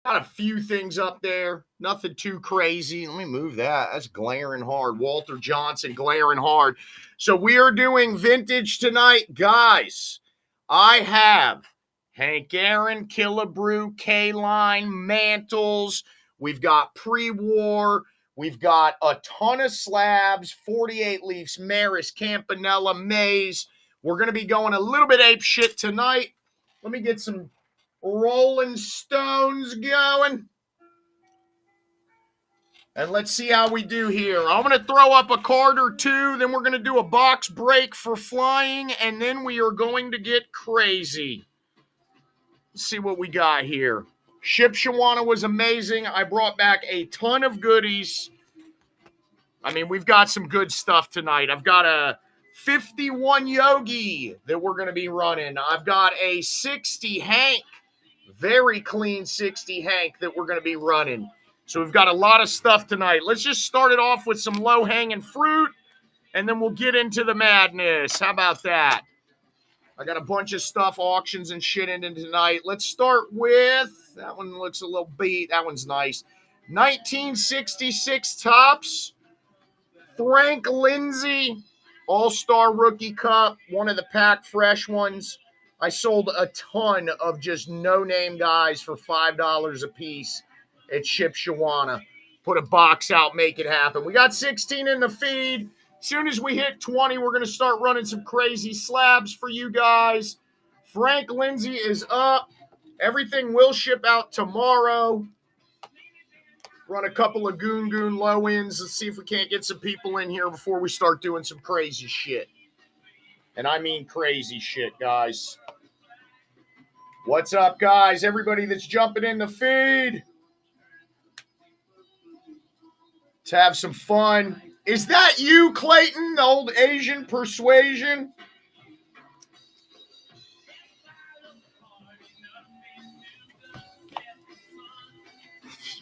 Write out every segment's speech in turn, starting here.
Got a few things up there. Nothing too crazy. Let me move that. That's glaring hard. Walter Johnson, glaring hard. So we are doing vintage tonight. Guys, I have Hank Aaron, Killebrew, K-Line, Mantles. We've got pre-war. We've got a ton of slabs, 48 Leafs, Maris, Campanella, Mays. We're going to be going a little bit ape shit tonight. Let me get some Rolling Stones going. And let's see how we do here. I'm going to throw up a card or two. Then we're going to do a box break for flying. And then we are going to get crazy. Let's see what we got here. Shipshewana was amazing. I brought back a ton of goodies. I mean, we've got some good stuff tonight. I've got a 51 Yogi that we're going to be running. I've got a 60 Hank. Very clean 60 Hank that we're going to be running. So we've got a lot of stuff tonight. Let's just start it off with some low-hanging fruit, and then we'll get into the madness. How about that? I got a bunch of stuff, auctions and shit in tonight. Let's start with, that one looks a little beat. That one's nice. 1966 Topps. Frank Lindsay, All-Star Rookie Cup, one of the packed fresh ones. I sold a ton of just no-name guys for $5 a piece at Shipshewana. Put a box out, make it happen. We got 16 in the feed. As soon as we hit 20, we're going to start running some crazy slabs for you guys. Frank Lindsay is up. Everything will ship out tomorrow. Run a couple of Goon low-ins. Let's see if we can't get some people in here before we start doing some crazy shit. And I mean crazy shit, guys. What's up, guys? Everybody that's jumping in the feed. Let's have some fun. Is that you, Clayton, the old Asian persuasion?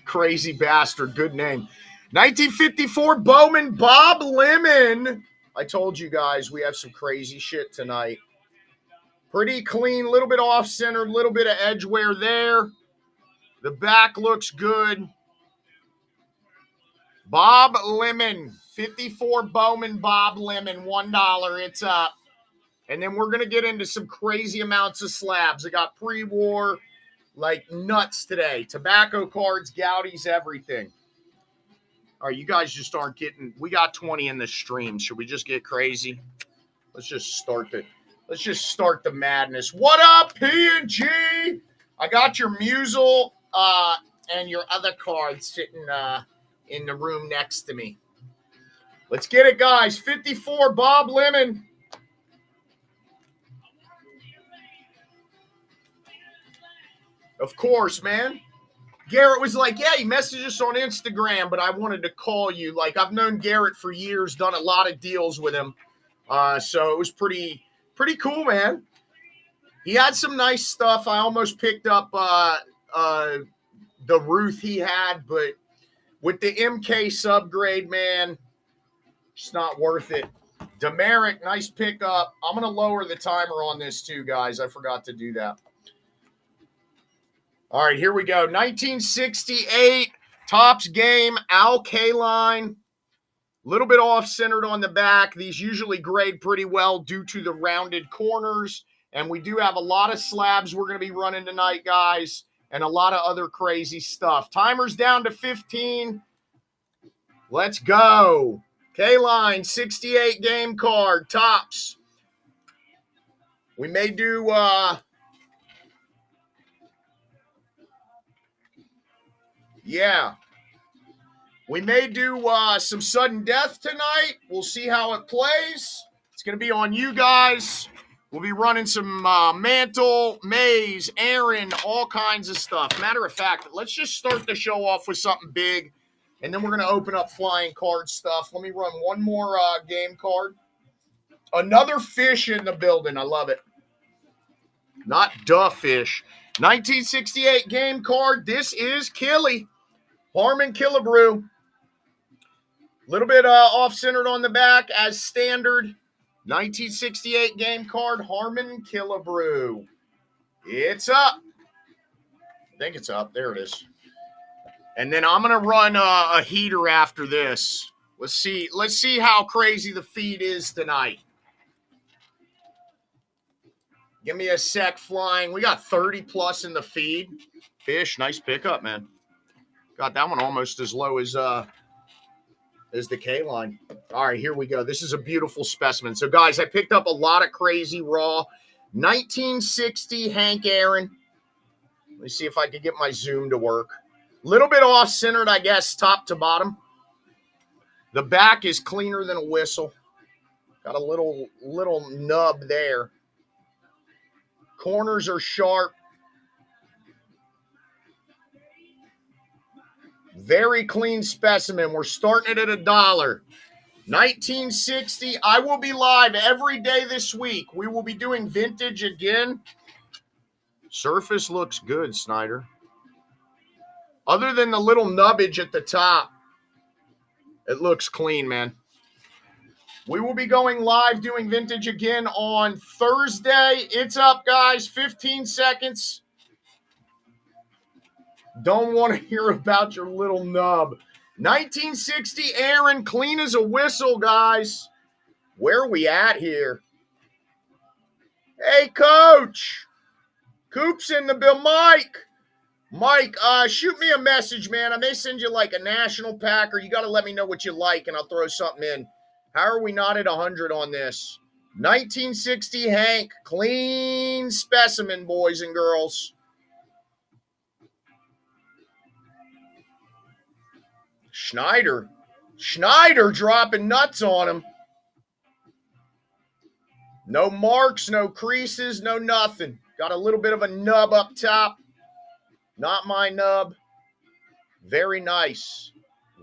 Crazy bastard. Good name. 1954 Bowman Bob Lemon. I told you guys we have some crazy shit tonight. Pretty clean, a little bit off-center, a little bit of edge wear there. The back looks good. Bob Lemon, 54 Bowman Bob Lemon, $1. It's up. And then we're going to get into some crazy amounts of slabs. I got pre-war, like nuts today. Tobacco cards, Goudies, everything. All right, you guys just aren't getting, we got 20 in the stream. Should we just get crazy? Let's just start the madness. What up, P&G? I got your Musel and your other cards sitting in the room next to me. Let's get it, guys. 54 Bob Lemon. Of course, man. Garrett was like, yeah, he messaged us on Instagram, but I wanted to call you. Like, I've known Garrett for years, done a lot of deals with him. So it was pretty cool, man. He had some nice stuff. I almost picked up the Ruth he had, but with the MK subgrade, man, it's not worth it. Demeric, nice pickup. I'm going to lower the timer on this too, guys. I forgot to do that. All right, here we go. 1968 Topps game, Al Kaline. A little bit off-centered on the back. These usually grade pretty well due to the rounded corners. And we do have a lot of slabs we're going to be running tonight, guys, and a lot of other crazy stuff. Timer's down to 15. Let's go. K-Line, 68 game card, Topps. We may do we may do some sudden death tonight. We'll see how it plays. It's going to be on you guys. We'll be running some Mantle, Mays, Aaron, all kinds of stuff. Matter of fact, let's just start the show off with something big, and then we're going to open up flying card stuff. Let me run one more game card. Another fish in the building. I love it. Not duh fish. 1968 game card. This is Killy. Harmon Killebrew. A little bit off-centered on the back as standard. 1968 game card, Harmon Killebrew. It's up. I think it's up. There it is. And then I'm going to run a heater after this. Let's see how crazy the feed is tonight. Give me a sec flying. We got 30 plus in the feed. Fish, nice pickup, man. Got that one almost as low as the K-line. All right, here we go. This is a beautiful specimen. So, guys, I picked up a lot of crazy raw. 1960 Hank Aaron. Let me see if I can get my zoom to work. Little bit off-centered, I guess, top to bottom. The back is cleaner than a whistle. Got a little nub there. Corners are sharp. Very clean specimen. We're starting it at $1. 1960. I will be live every day this week. We will be doing vintage again. Surface looks good, Snyder. Other than the little nubbage at the top, it looks clean, man. We will be going live doing vintage again on Thursday. It's up, guys. 15 seconds. Don't want to hear about your little nub. 1960 Aaron, clean as a whistle, guys. Where are we at here? Hey, Coach. Coop's in the bill. Mike, shoot me a message, man. I may send you like a national pack, or you got to let me know what you like, and I'll throw something in. How are we not at 100 on this? 1960 Hank, clean specimen, boys and girls. Schneider dropping nuts on him. No marks, no creases, no nothing. Got a little bit of a nub up top. Not my nub. Very nice.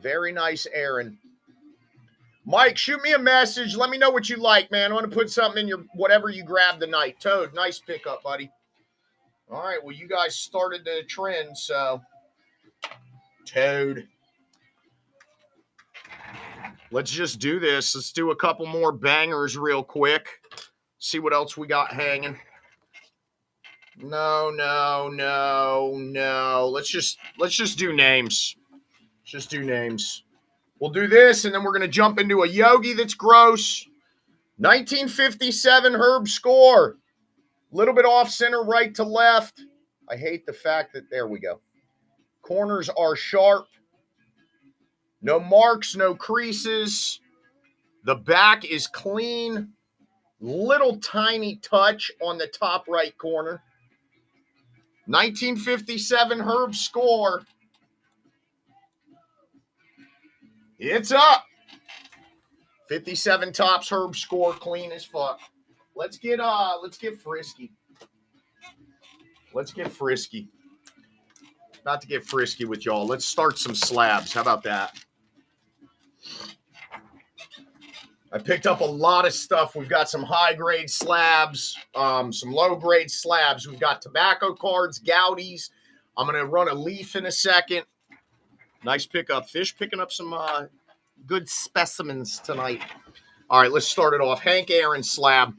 Very nice, Aaron. Mike, shoot me a message. Let me know what you like, man. I want to put something in your whatever you grab tonight. Toad, nice pickup, buddy. All right, well, you guys started the trend, so Toad. Let's just do this. Let's do a couple more bangers real quick. See what else we got hanging. No. Let's just do names. Just do names. We'll do this, and then we're going to jump into a Yogi that's gross. 1957 Herb Score. Little bit off center, right to left. I hate the fact that, there we go. Corners are sharp. No marks, no creases. The back is clean. Little tiny touch on the top right corner. 1957 Herb Score. It's up. 57 Topps Herb Score, clean as fuck. Let's get frisky. Let's get frisky. About to get frisky with y'all. Let's start some slabs. How about that? I picked up a lot of stuff. We've got some high-grade slabs, some low-grade slabs. We've got tobacco cards, Goudies. I'm going to run a leaf in a second. Nice pickup. Fish picking up some good specimens tonight. All right, let's start it off. Hank Aaron slab.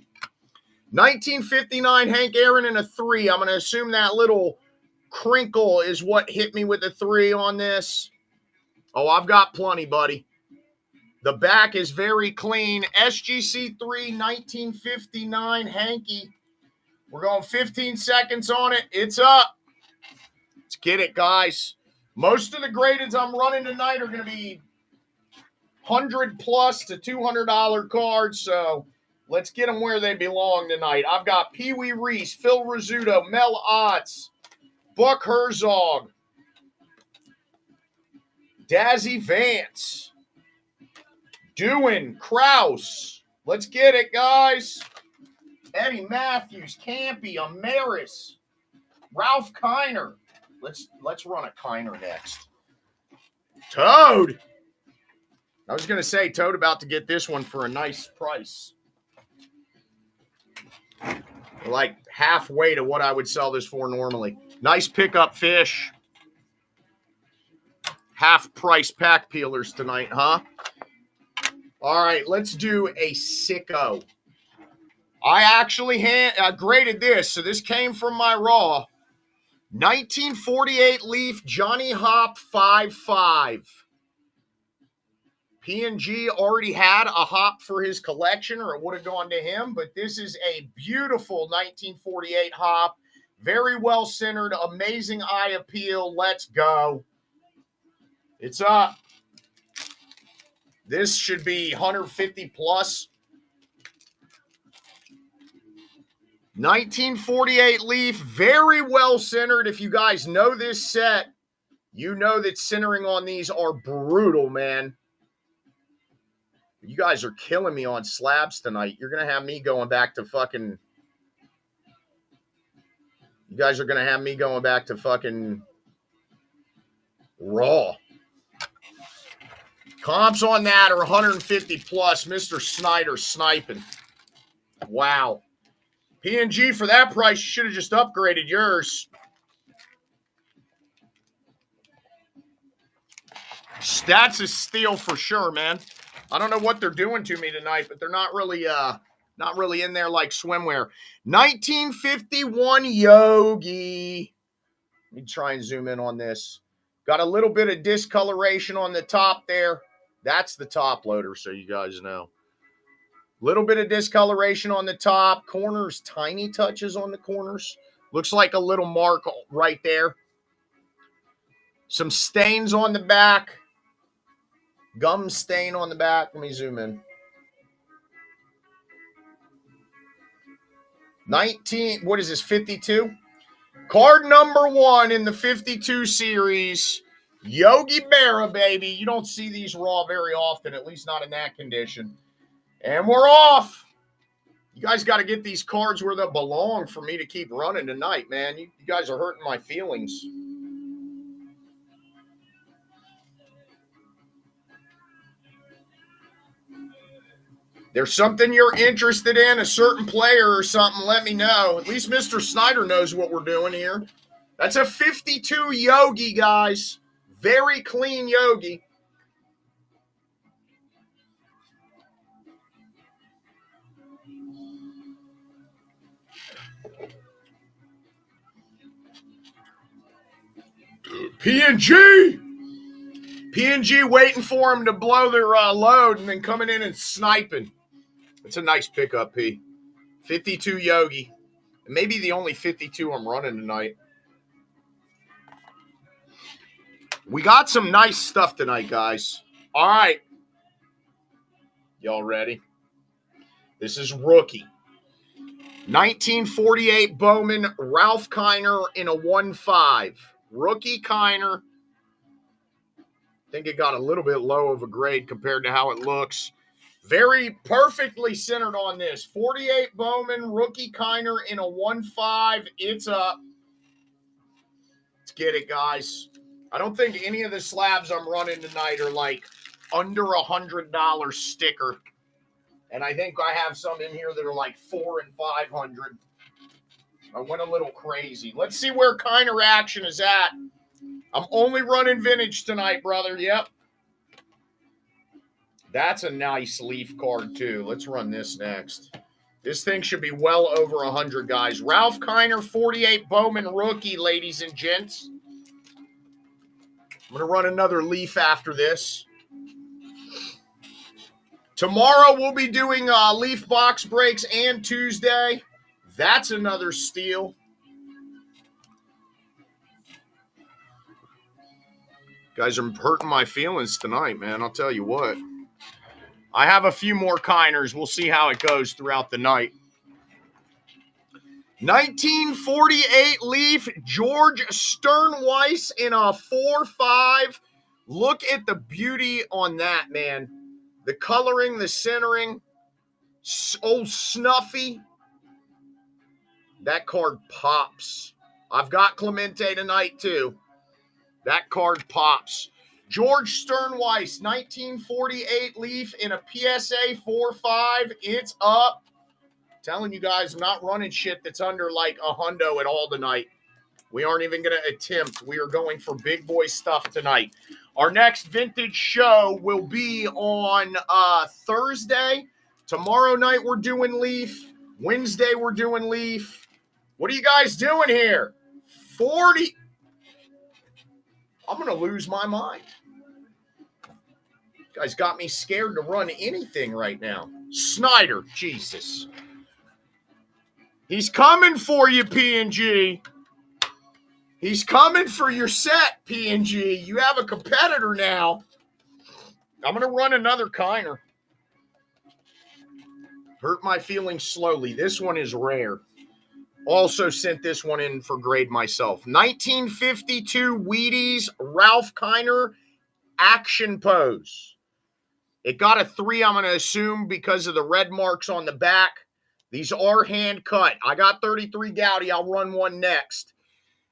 1959 Hank Aaron in a 3. I'm going to assume that little crinkle is what hit me with a 3 on this. Oh, I've got plenty, buddy. The back is very clean. SGC 3, 1959 Hanky. We're going 15 seconds on it. It's up. Let's get it, guys. Most of the gradeds I'm running tonight are going to be $100 plus to $200 cards, so let's get them where they belong tonight. I've got Pee Wee Reese, Phil Rizzuto, Mel Otts, Buck Herzog, Dazzy Vance, Dewin, Kraus. Let's get it, guys. Eddie Matthews, Campy, Amaris, Ralph Kiner. Let's run a Kiner next. Toad. I was going to say, Toad about to get this one for a nice price. Like halfway to what I would sell this for normally. Nice pickup, Fish. Half price pack peelers tonight, huh? All right, let's do a sicko. I actually graded this, so this came from my raw. 1948 Leaf Johnny Hop 5.5. P&G already had a Hop for his collection, or it would have gone to him, but this is a beautiful 1948 Hop. Very well centered, amazing eye appeal. Let's go. It's up. This should be 150 plus. 1948 Leaf, very well centered. If you guys know this set, you know that centering on these are brutal, man. You guys are killing me on slabs tonight. You're going to have me going back to fucking... You guys are going to have me going back to fucking raw. Comps on that are 150 plus. Mr. Snyder sniping. Wow. P&G, for that price, you should have just upgraded yours. That's a steal for sure, man. I don't know what they're doing to me tonight, but they're not really in there like swimwear. 1951 Yogi. Let me try and zoom in on this. Got a little bit of discoloration on the top there. That's the top loader, so you guys know. Little bit of discoloration on the top. Corners, tiny touches on the corners. Looks like a little mark right there. Some stains on the back. Gum stain on the back. Let me zoom in. 52? Card number 1 in the 52 series. Yogi Berra, baby. You don't see these raw very often, at least not in that condition. And we're off. You guys got to get these cards where they belong for me to keep running tonight, man. You guys are hurting my feelings. There's something you're interested in, a certain player or something, let me know. At least Mr. Snyder knows what we're doing here. That's a 52 Yogi, guys. Very clean Yogi. P&G waiting for him to blow their load and then coming in and sniping. It's a nice pickup, P. 52 Yogi. Maybe the only 52 I'm running tonight. We got some nice stuff tonight, guys. All right. Y'all ready? This is rookie. 1948 Bowman, Ralph Kiner in a 1.5. Rookie Kiner. I think it got a little bit low of a grade compared to how it looks. Very perfectly centered on this. 48 Bowman, Rookie Kiner in a 1.5. It's up. Let's get it, guys. I don't think any of the slabs I'm running tonight are like under $100 sticker. And I think I have some in here that are like $400 and $500. I went a little crazy. Let's see where Kiner action is at. I'm only running vintage tonight, brother. Yep. That's a nice Leaf card, too. Let's run this next. This thing should be well over 100, guys. Ralph Kiner, 48 Bowman rookie, ladies and gents. I'm going to run another Leaf after this. Tomorrow we'll be doing Leaf box breaks, and Tuesday. That's another steal. Guys are hurting my feelings tonight, man. I'll tell you what. I have a few more Kiners. We'll see how it goes throughout the night. 1948 Leaf, George Sternweiss in a 4.5. Look at the beauty on that, man. The coloring, the centering. Old Snuffy. That card pops. I've got Clemente tonight, too. That card pops. George Sternweiss, 1948 Leaf in a PSA 4.5. It's up. Telling you guys, I'm not running shit that's under like a hundo at all tonight. We aren't even going to attempt. We are going for big boy stuff tonight. Our next vintage show will be on Thursday. Tomorrow night we're doing Leaf. Wednesday we're doing Leaf. What are you guys doing here? 40. I'm going to lose my mind. You guys got me scared to run anything right now. Snyder, Jesus. He's coming for you, P&G. He's coming for your set, P&G. You have a competitor now. I'm going to run another Kiner. Hurt my feelings slowly. This one is rare. Also sent this one in for grade myself. 1952 Wheaties Ralph Kiner Action Pose. It got a 3, I'm going to assume, because of the red marks on the back. These are hand cut. I got 33 Goudy. I'll run one next.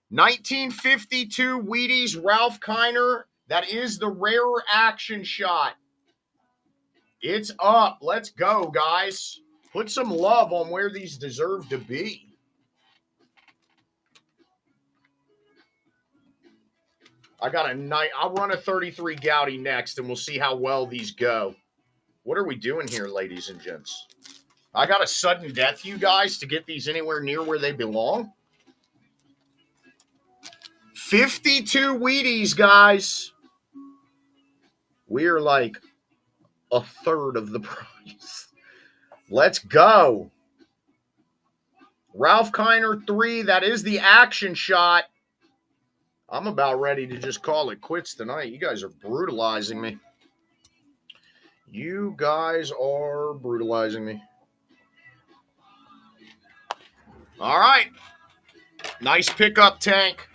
1952 Wheaties Ralph Kiner. That is the rarer action shot. It's up. Let's go, guys. Put some love on where these deserve to be. I'll run a 33 Goudy next, and we'll see how well these go. What are we doing here, ladies and gents? I got a sudden death, you guys, to get these anywhere near where they belong. 52 Wheaties, guys. We're like a third of the price. Let's go. Ralph Kiner 3, that is the action shot. I'm about ready to just call it quits tonight. You guys are brutalizing me. You guys are brutalizing me. All right. Nice pickup, Tank.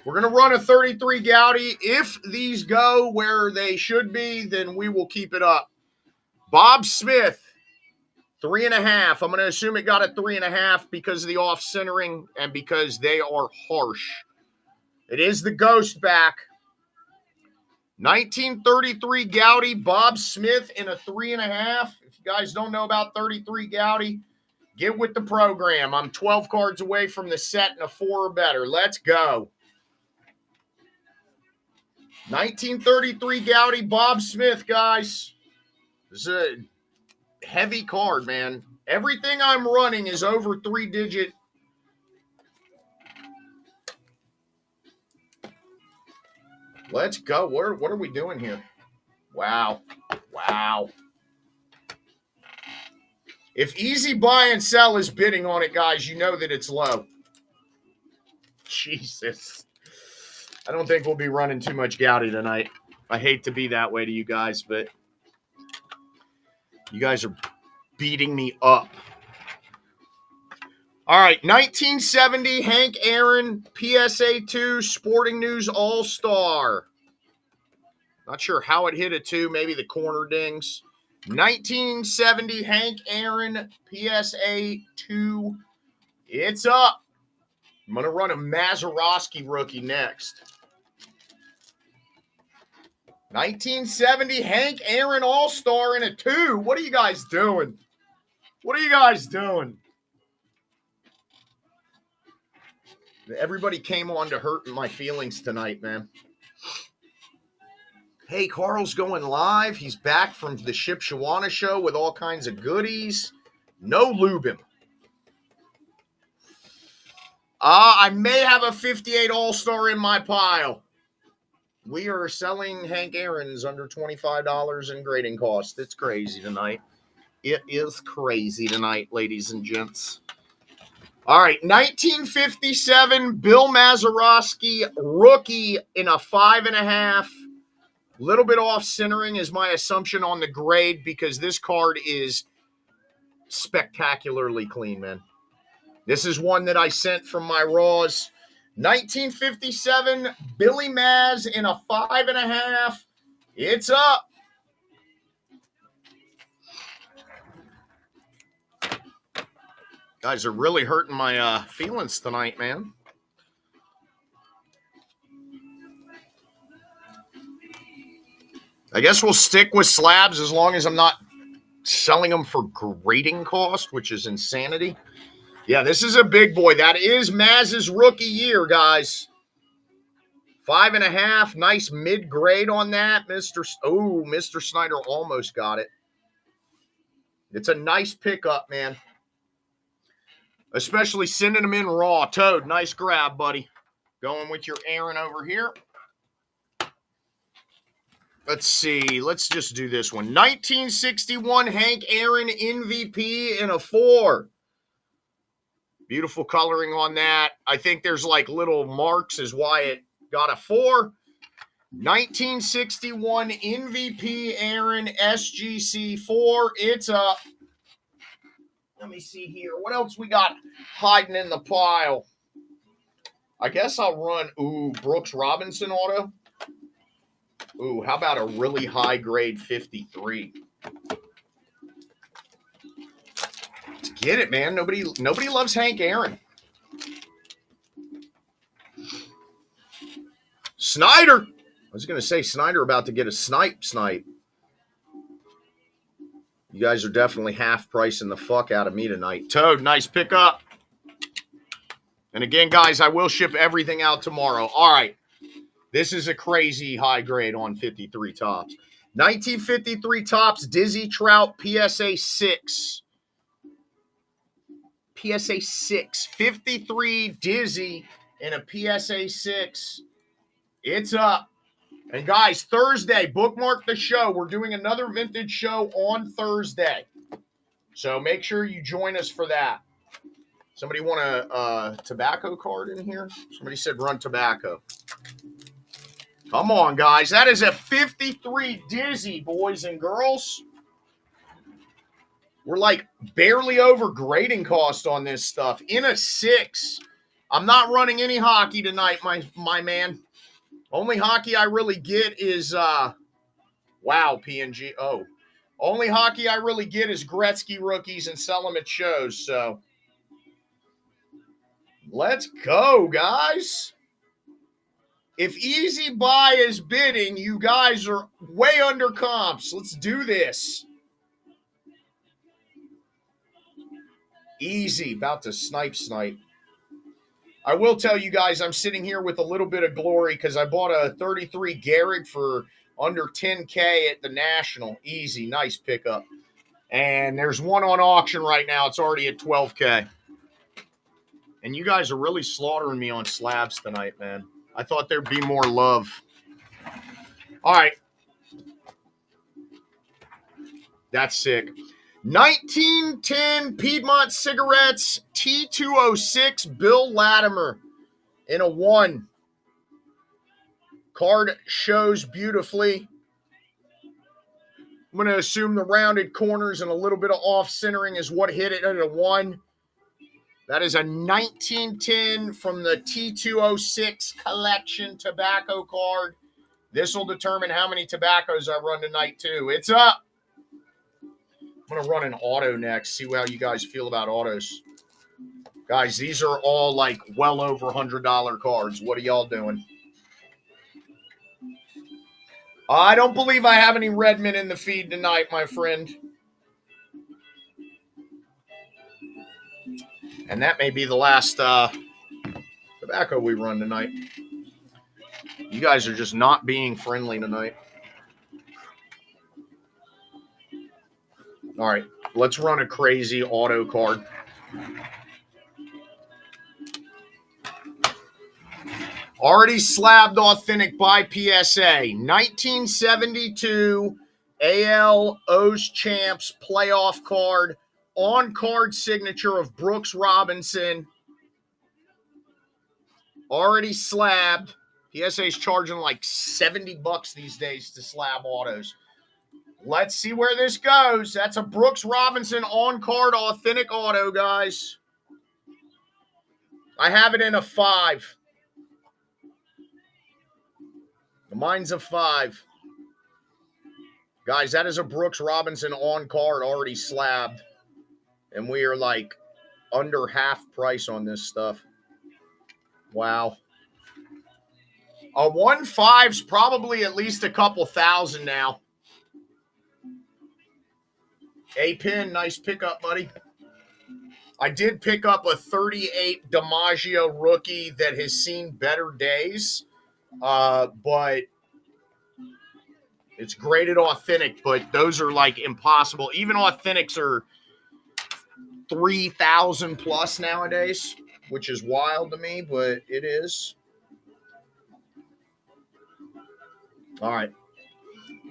We're going to run a 33 Goudy. If these go where they should be, then we will keep it up. Bob Smith, 3.5. I'm going to assume it got a 3.5 because of the off-centering and because they are harsh. It is the Ghost back. 1933 Goudy, Bob Smith in a 3.5. If you guys don't know about 33 Goudy, get with the program. I'm 12 cards away from the set and a 4 or better. Let's go. 1933 Goudy, Bob Smith, guys. This is a heavy card, man. Everything I'm running is over 3-digit. Let's go. What are we doing here? Wow. Wow. If Easy Buy and Sell is bidding on it, guys, you know that it's low. Jesus. I don't think we'll be running too much Goudy tonight. I hate to be that way to you guys, but you guys are beating me up. All right, 1970 Hank Aaron PSA 2 Sporting News All-Star. Not sure how it hit a 2, maybe the corner dings. 1970 Hank Aaron PSA 2. It's up. I'm going to run a Mazeroski rookie next. 1970 Hank Aaron All-Star in a 2. What are you guys doing? What are you guys doing? Everybody came on to hurt my feelings tonight, man. Hey, Carl's going live. He's back from the Ship Shawana show with all kinds of goodies. No Lubin. I may have a 58 All-Star in my pile. We are selling Hank Aaron's under $25 in grading cost. It's crazy tonight. It is crazy tonight, ladies and gents. All right, 1957 Bill Mazeroski rookie in a 5.5. Little bit off centering is my assumption on the grade because this card is spectacularly clean, man. This is one that I sent from my Raws. 1957 Billy Maz in a 5.5. It's up. Guys are really hurting my feelings tonight, man. I guess we'll stick with slabs as long as I'm not selling them for grading cost, which is insanity. Yeah, this is a big boy. That is Maz's rookie year, guys. 5.5. Nice mid-grade on that. Mr. Snyder almost got it. It's a nice pickup, man. Especially sending them in raw. Toad, nice grab, buddy. Going with your Aaron over here. Let's see. Let's just do this one. 1961 Hank Aaron MVP in a 4. Beautiful coloring on that. I think there's like little marks is why it got a 4. 1961 MVP Aaron SGC 4. It's up. Let me see here. What else we got hiding in the pile? I guess I'll run, Brooks Robinson auto. How about a really high grade 53? Let's get it, man. Nobody loves Hank Aaron. Snyder. I was going to say Snyder about to get a snipe. You guys are definitely half pricing the fuck out of me tonight. Toad, nice pickup. And again, guys, I will ship everything out tomorrow. All right. This is a crazy high grade on 53 Topps. 1953 Topps, Dizzy Trout, PSA 6. PSA 6. 53 Dizzy in a PSA 6. It's up. And guys, Thursday, bookmark the show. We're doing another vintage show on Thursday. So make sure you join us for that. Somebody want a tobacco card in here? Somebody said run tobacco. Come on, guys. That is a 53 Dizzy, boys and girls. We're like barely over grading cost on this stuff. In a 6. I'm not running any hockey tonight, my man. Only hockey I really get is, wow, PNG. Oh, only hockey I really get is Gretzky rookies and sell them at shows. So let's go, guys. If Easy Buy is bidding, you guys are way under comps. Let's do this. Easy, about to snipe. I will tell you guys, I'm sitting here with a little bit of glory because I bought a 33 Gehrig for under 10K at the National. Easy, nice pickup. And there's one on auction right now. It's already at 12K. And you guys are really slaughtering me on slabs tonight, man. I thought there'd be more love. All right. That's sick. 1910 Piedmont Cigarettes T206 Bill Latimer in a 1. Card shows beautifully. I'm going to assume the rounded corners and a little bit of off-centering is what hit it at a 1. That is a 1910 from the T206 collection tobacco card. This will determine how many tobaccos I run tonight, too. It's up. I'm going to run an auto next, see how you guys feel about autos. Guys, these are all like well over $100 cards. What are y'all doing? I don't believe I have any Redmond in the feed tonight, my friend. And that may be the last tobacco we run tonight. You guys are just not being friendly tonight. All right, let's run a crazy auto card. Already slabbed authentic by PSA. 1972 AL O's Champs playoff card. On-card signature of Brooks Robinson. Already slabbed. PSA's charging like $70 these days to slab autos. Let's see where this goes. That's a Brooks Robinson on-card authentic auto, guys. I have it in a 5. Mine's a 5. Guys, that is a Brooks Robinson on-card already slabbed. And we are like under half price on this stuff. Wow. A 1.5's probably at least a couple thousand now. A-Pin, nice pickup, buddy. I did pick up a 38 DiMaggio rookie that has seen better days. But it's graded authentic, but those are like impossible. Even authentics are 3,000 plus nowadays, which is wild to me, but it is. All right.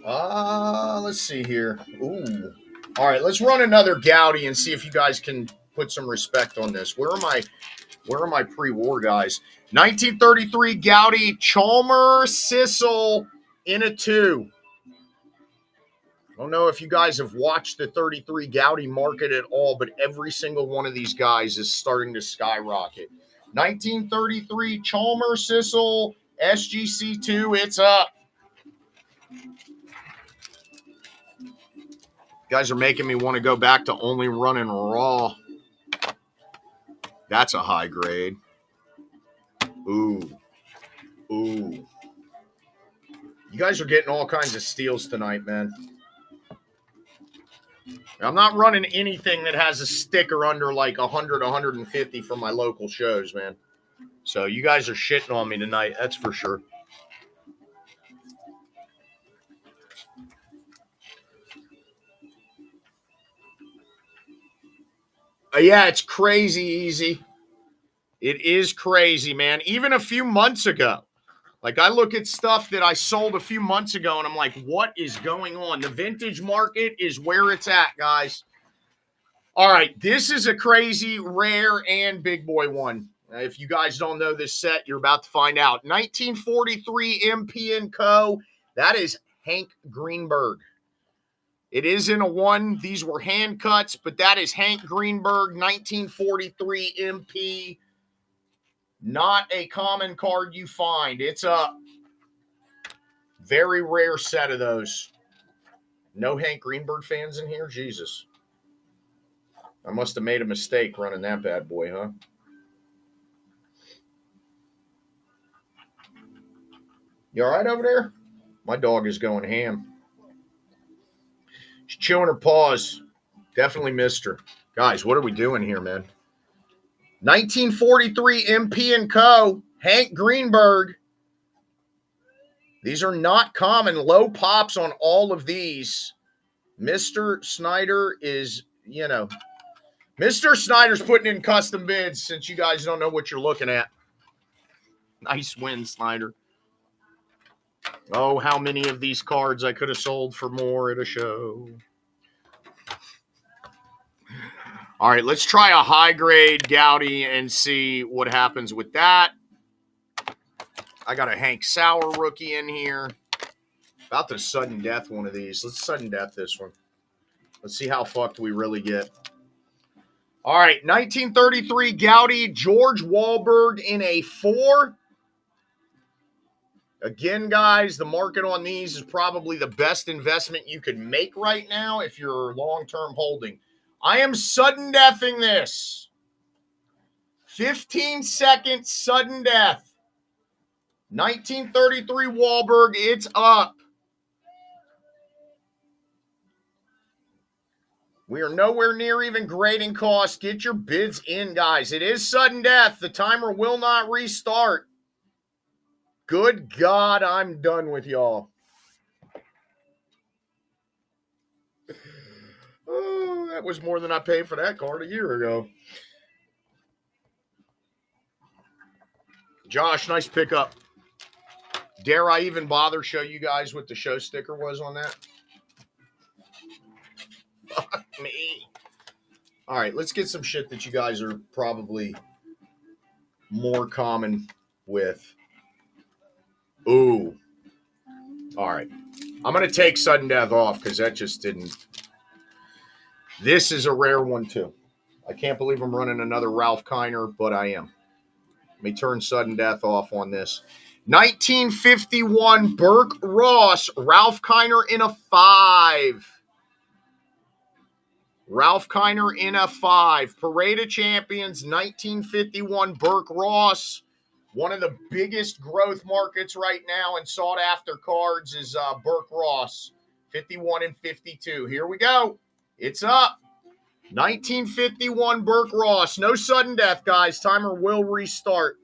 Let's see here. Ooh. All right, let's run another Gowdy and see if you guys can put some respect on this. Where are my pre-war guys? 1933 Gowdy Chalmers Sissel in a 2. I don't know if you guys have watched the 33 Gowdy market at all, but every single one of these guys is starting to skyrocket. 1933 Chalmers Sissel SGC2, it's up. You guys are making me want to go back to only running raw. That's a high grade. Ooh. Ooh. You guys are getting all kinds of steals tonight, man. I'm not running anything that has a sticker under like 100, 150 from my local shows, man. So you guys are shitting on me tonight, that's for sure. Yeah, it's crazy easy. It is crazy, man. Even a few months ago. Like, I look at stuff that I sold a few months ago, and I'm like, what is going on? The vintage market is where it's at, guys. All right, this is a crazy, rare, and big boy one. If you guys don't know this set, you're about to find out. 1943 MP & Co. That is Hank Greenberg. It is in a 1. These were hand cuts, but that is Hank Greenberg, 1943 MP. Not a common card you find. It's a very rare set of those. No Hank Greenberg fans in here? Jesus. I must have made a mistake running that bad boy, huh? You all right over there? My dog is going ham. She's chewing her paws. Definitely missed her. Guys, what are we doing here, man? 1943 MP & Co. Hank Greenberg. These are not common. Low pops on all of these. Mr. Snyder is, Mr. Snyder's putting in custom bids since you guys don't know what you're looking at. Nice win, Snyder. Oh, how many of these cards I could have sold for more at a show. All right, let's try a high-grade Gowdy and see what happens with that. I got a Hank Sauer rookie in here. About to sudden death one of these. Let's sudden death this one. Let's see how fucked we really get. All right, 1933 Gowdy George Wahlberg in a 4. Again, guys, the market on these is probably the best investment you could make right now if you're long-term holding. I am sudden deathing this. 15-second sudden death. 1933 Wahlberg, it's up. We are nowhere near even grading costs. Get your bids in, guys. It is sudden death. The timer will not restart. Good God, I'm done with y'all. Oh, that was more than I paid for that card a year ago. Josh, nice pickup. Dare I even bother show you guys what the show sticker was on that? Fuck me. All right, let's get some shit that you guys are probably more common with. Ooh. All right. I'm going to take sudden death off because that just didn't. This is a rare one, too. I can't believe I'm running another Ralph Kiner, but I am. Let me turn sudden death off on this. 1951 Burke Ross, Ralph Kiner in a 5. Ralph Kiner in a 5. Parade of Champions, 1951 Burke Ross. One of the biggest growth markets right now in sought-after cards is Burke Ross, 51 and 52. Here we go. It's up. 1951 Burke Ross. No sudden death, guys. Timer will restart.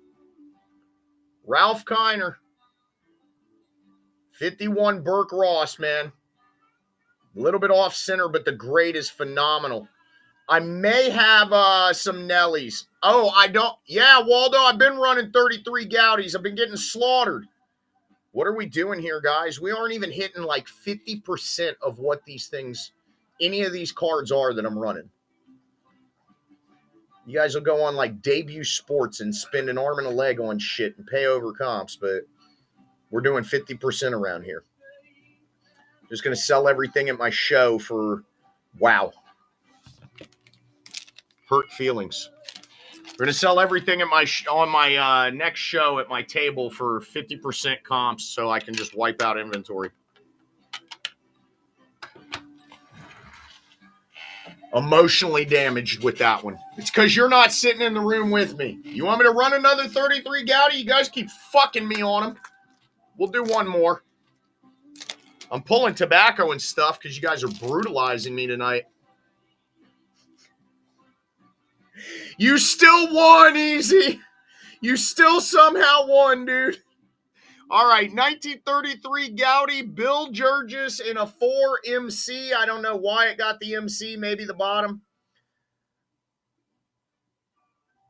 Ralph Kiner. 51 Burke Ross, man. A little bit off center, but the grade is phenomenal. I may have some Nellies. Oh, I don't. Yeah, Waldo, I've been running 33 Gowdies. I've been getting slaughtered. What are we doing here, guys? We aren't even hitting like 50% of what these things, any of these cards are that I'm running. You guys will go on like Debut Sports and spend an arm and a leg on shit and pay over comps, but we're doing 50% around here. Just going to sell everything at my show for, wow. Hurt feelings. We're going to sell everything at on my next show at my table for 50% comps so I can just wipe out inventory. Emotionally damaged with that one. It's because you're not sitting in the room with me. You want me to run another 33 Gaudy? You guys keep fucking me on them. We'll do one more. I'm pulling tobacco and stuff because you guys are brutalizing me tonight. You still won, Easy. You still somehow won, dude. All right, 1933 Gaudy, Bill Jurgis in a 4 MC. I don't know why it got the MC, maybe the bottom.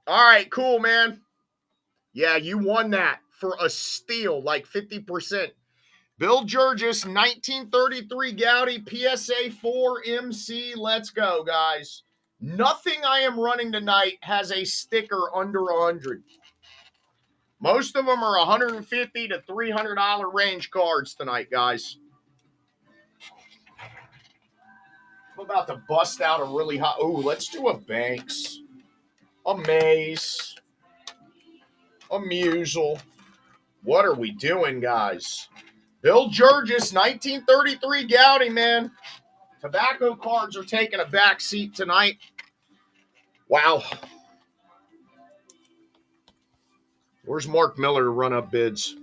All right, cool, man. Yeah, you won that for a steal, like 50%. Bill Jurgis, 1933 Gaudy, PSA 4 MC. Let's go, guys. Nothing I am running tonight has a sticker under 100. Most of them are $150 to $300 range cards tonight, guys. I'm about to bust out a really hot... Ooh, let's do a Banks, a Maze, a Musial. What are we doing, guys? Bill Jurgis, 1933 Gaudy, man. Tobacco cards are taking a back seat tonight. Wow. Where's Mark Miller to run up bids?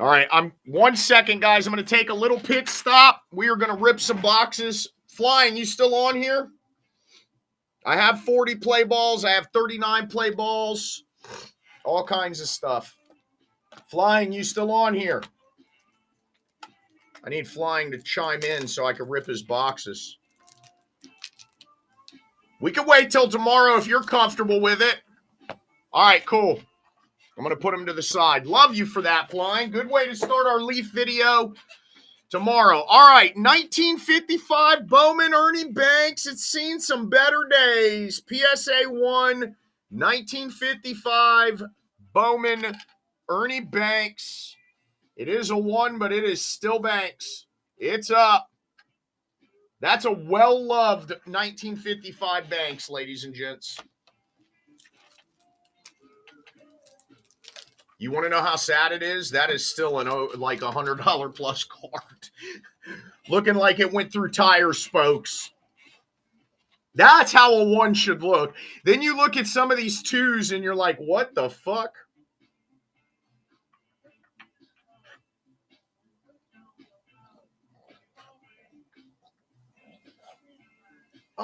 All right, 1 second, guys. I'm going to take a little pit stop. We are going to rip some boxes. Flying, you still on here? I have 40 play balls. I have 39 play balls. All kinds of stuff. Flying, you still on here? I need Flying to chime in so I can rip his boxes. We can wait till tomorrow if you're comfortable with it. All right, cool. I'm going to put him to the side. Love you for that, Flying. Good way to start our Leaf video tomorrow. All right, 1955 Bowman Ernie Banks. It's seen some better days. PSA 1, 1955 Bowman Ernie Banks. It is a 1, but it is still Banks. It's up. That's a well-loved 1955 Banks, ladies and gents. You want to know how sad it is? That is still like $100 plus card. Looking like it went through tire spokes. That's how a 1 should look. Then you look at some of these 2s and you're like, what the fuck?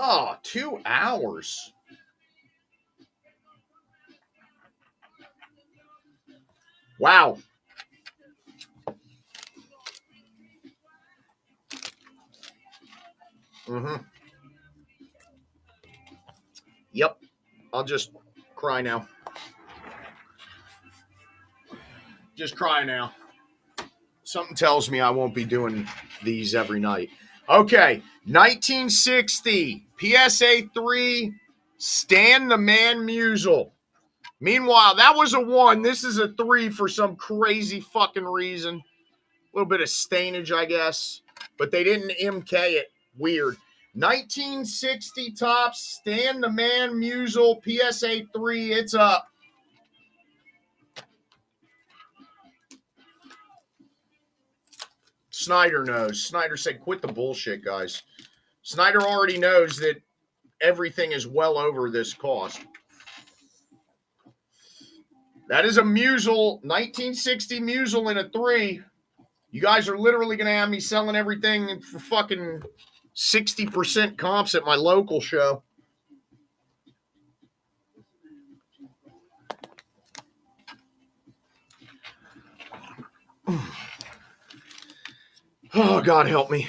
Oh, 2 hours. Wow. Yep. I'll just cry now. Just cry now. Something tells me I won't be doing these every night. Okay, 1960, PSA 3, Stan the Man Musial. Meanwhile, that was a 1. This is a 3 for some crazy fucking reason. A little bit of stainage, I guess. But they didn't MK it. Weird. 1960 Topps, Stan the Man Musial, PSA 3. It's up. Snyder knows. Snyder said, quit the bullshit, guys. Snyder already knows that everything is well over this cost. That is a Musial, 1960 Musial in a 3. You guys are literally going to have me selling everything for fucking 60% comps at my local show. Oh, God help me.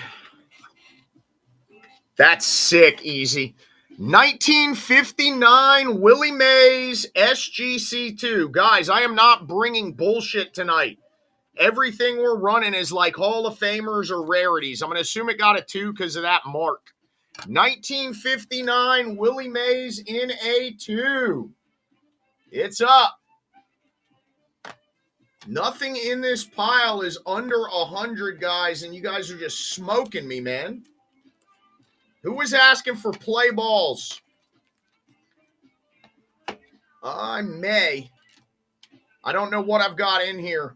That's sick, Easy. 1959 Willie Mays SGC2. Guys, I am not bringing bullshit tonight. Everything we're running is like Hall of Famers or rarities. I'm going to assume it got a 2 because of that mark. 1959 Willie Mays in a 2. It's up. Nothing in this pile is under 100, guys, and you guys are just smoking me, man. Who was asking for play balls? I may. I don't know what I've got in here.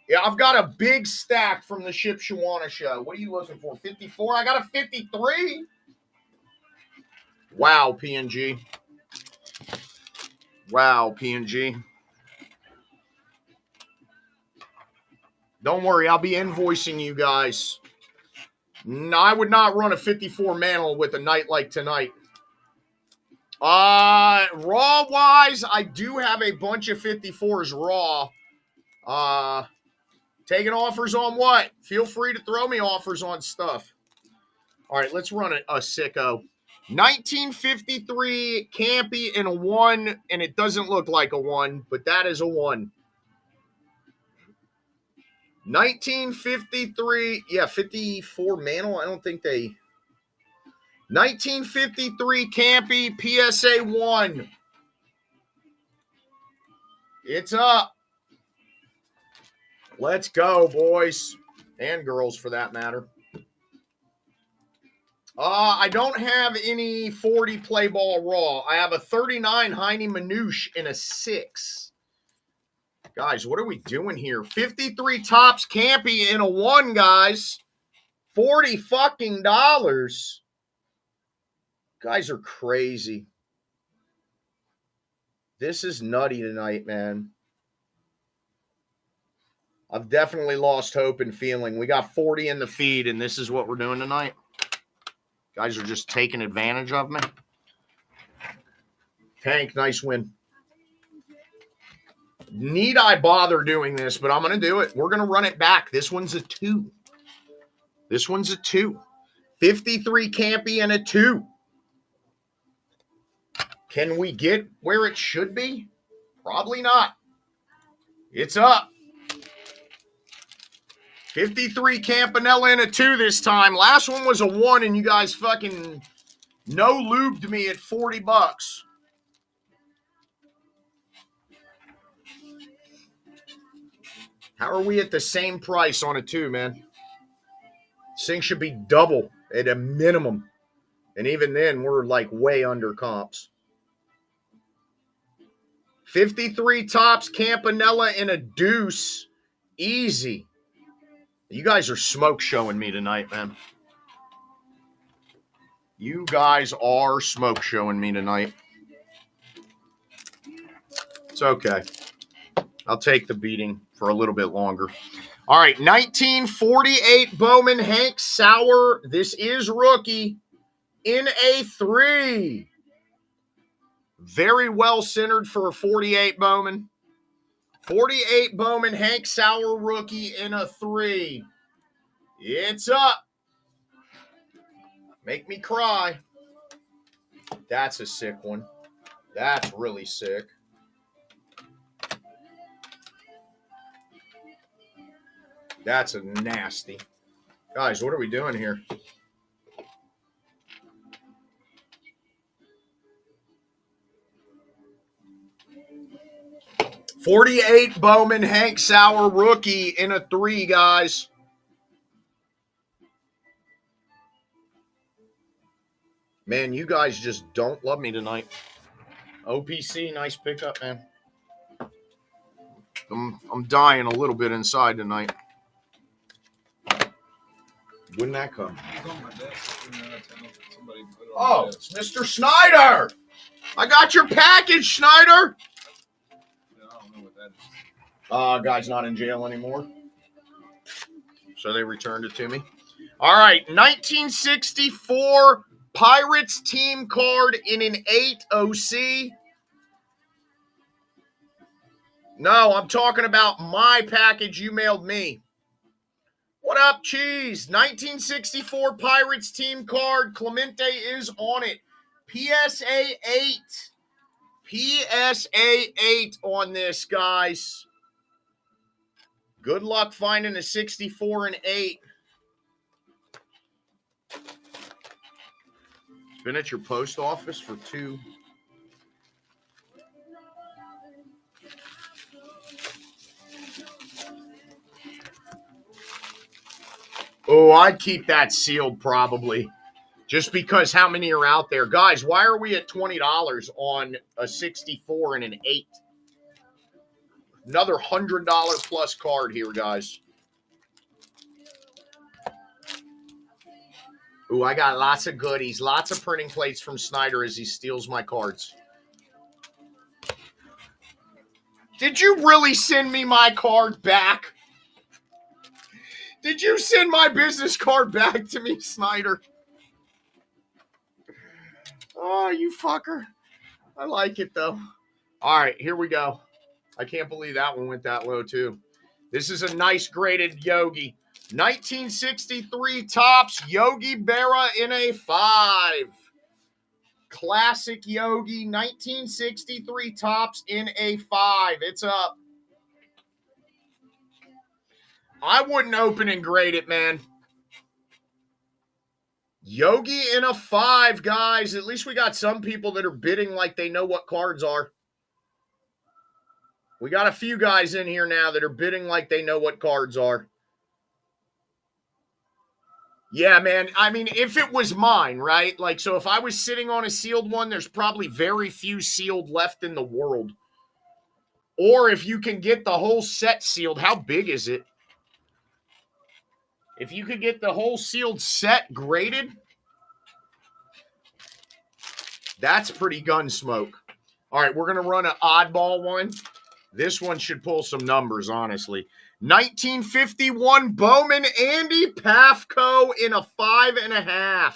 Yeah, I've got a big stack from the Shipshawana show. What are you looking for? 54? I got a 53. Wow, PNG. Wow, PNG. Don't worry, I'll be invoicing you guys. No, I would not run a 54 mantle with a night like tonight. Raw-wise, I do have a bunch of 54s raw. Taking offers on what? Feel free to throw me offers on stuff. All right, let's run a sicko. 1953 Campy in a 1, and it doesn't look like a 1, but that is a 1. 1953, yeah, 54 mantle. I don't think they... 1953 Campy PSA 1. It's up. Let's go, boys. And girls, for that matter. I don't have any 40 play ball raw. I have a 39 Heine Manouche in a 6. Guys, what are we doing here? 53 Topps Campy in a 1, guys. $40 fucking dollars. Guys are crazy. This is nutty tonight, man. I've definitely lost hope and feeling. We got 40 in the feed, and this is what we're doing tonight. Guys are just taking advantage of me. Tank, nice win. Need I bother doing this, but I'm going to do it. We're going to run it back. This one's a 2. This one's a 2. 53 Campy and a 2. Can we get where it should be? Probably not. It's up. 53 Campanella and a 2 this time. Last one was a 1, and you guys fucking no-lubed me at $40. How are we at the same price on a 2, man? This thing should be double at a minimum. And even then, we're like way under comps. 53 Topps Campanella and a deuce. Easy. You guys are smoke showing me tonight, man. You guys are smoke showing me tonight. It's okay. I'll take the beating for a little bit longer. All right, 1948 Bowman Hank Sauer. This is rookie in a 3. Very well centered for a 48 Bowman. 48 Bowman Hank Sauer rookie in a 3. It's up. Make me cry. That's a sick one. That's really sick. That's a nasty. Guys, what are we doing here? .48 Bowman Hank Sauer rookie in a 3, guys. Man, you guys just don't love me tonight. OPC, nice pickup, man. I'm dying a little bit inside tonight. Wouldn't that come? Oh, it's Mr. Snyder. I got your package, Schneider. Guy's not in jail anymore. So they returned it to me. All right, 1964 Pirates team card in an 8 OC. No, I'm talking about my package you mailed me. What up, Cheese? 1964 Pirates team card. Clemente is on it. PSA 8. PSA 8 on this, guys. Good luck finding a 64 and 8. It's been at your post office for 2. Oh, I'd keep that sealed probably. Just because how many are out there. Guys, why are we at $20 on a 64 and an 8? Another $100 plus card here, guys. Ooh, I got lots of goodies. Lots of printing plates from Snyder as he steals my cards. Did you really send me my card back? Did you send my business card back to me, Snyder? Oh, you fucker. I like it, though. All right, here we go. I can't believe that one went that low, too. This is a nice graded Yogi. 1963 Topps Yogi Berra in a 5. Classic Yogi, 1963 Topps in a 5. It's up. I wouldn't open and grade it, man. Yogi in a 5, guys. At least we got some people that are bidding like they know what cards are. We got a few guys in here now that are bidding like they know what cards are. Yeah, man. I mean, if it was mine, right? Like, so if I was sitting on a sealed one, there's probably very few sealed left in the world. Or if you can get the whole set sealed, how big is it? If you could get the whole sealed set graded, that's pretty gun smoke. All right, we're going to run an oddball one. This one should pull some numbers, honestly. 1951 Bowman Andy Pafko in a 5.5.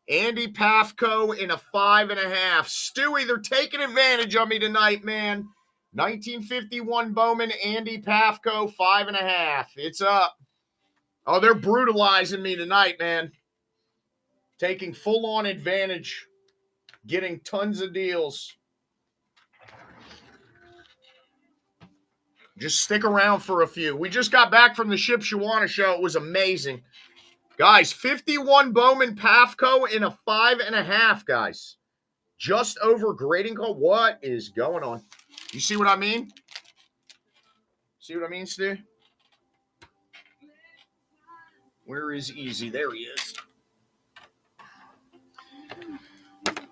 Andy Pafko in a 5.5. Stewie, they're taking advantage of me tonight, man. 1951 Bowman Andy Pafko, 5.5. It's up. Oh, they're brutalizing me tonight, man. Taking full-on advantage. Getting tons of deals. Just stick around for a few. We just got back from the Ship Shawana show. It was amazing. Guys, 51 Bowman Pafko in a 5.5, guys. Just over grading call. What is going on? You see what I mean? See what I mean, Stu? Where is Easy? There he is.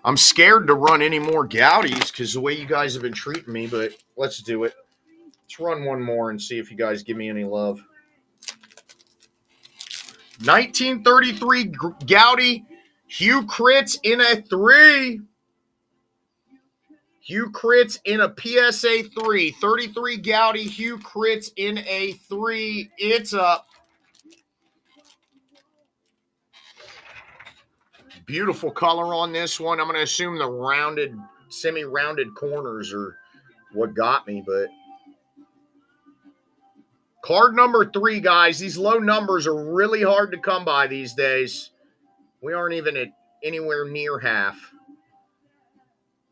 I'm scared to run any more Goudies because the way you guys have been treating me, but let's do it. Let's run one more and see if you guys give me any love. 1933 Goudey, Hugh Kritz in a 3. Hugh Kritz in a PSA 3. 33 Goudey, Hugh Kritz in a 3. It's up. Beautiful color on this one. I'm going to assume the rounded, semi-rounded corners are what got me, but card number 3, guys. These low numbers are really hard to come by these days. We aren't even at anywhere near half.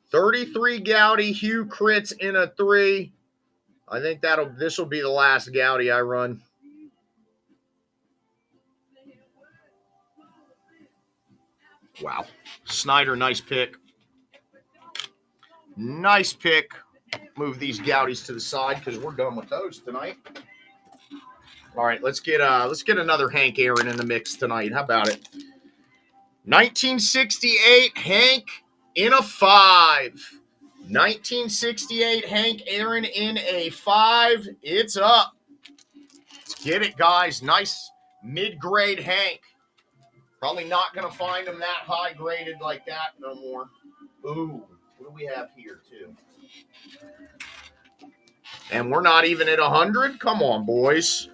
33 Goudey, Hugh Kritz in a 3. I think this will be the last Goudey I run. Wow. Snyder, nice pick. Nice pick. Move these Goudies to the side because we're done with those tonight. All right, let's get another Hank Aaron in the mix tonight. How about it? 1968 Hank in a 5. 1968 Hank Aaron in a 5. It's up. Let's get it, guys. Nice mid-grade Hank. Probably not going to find him that high graded like that no more. Ooh, what do we have here, too? And we're not even at 100? Come on, boys.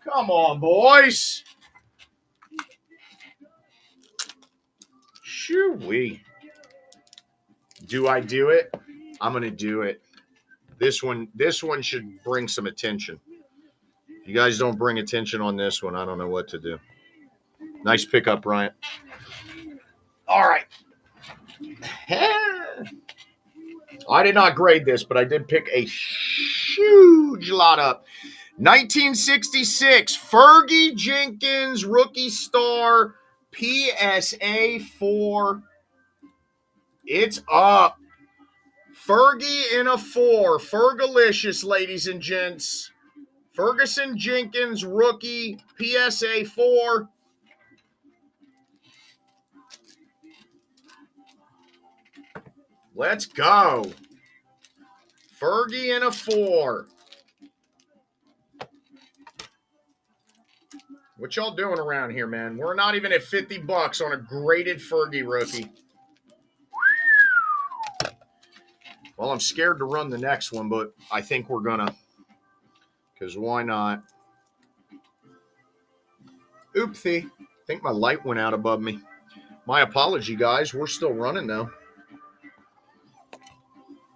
Come on, boys. Shoo-wee. Do I do it? I'm going to do it. This one should bring some attention. If you guys don't bring attention on this one, I don't know what to do. Nice pickup, Bryant. All right. I did not grade this, but I did pick a huge lot up. 1966, Fergie Jenkins, rookie star, PSA 4. It's up. Fergie in a 4. Fergalicious, ladies and gents. Ferguson Jenkins, rookie, PSA 4. Let's go. Fergie in a 4. What y'all doing around here, man? We're not even at $50 on a graded Fergie rookie. Well, I'm scared to run the next one, but I think we're gonna. Because why not? Oopsie. I think my light went out above me. My apology, guys. We're still running, though.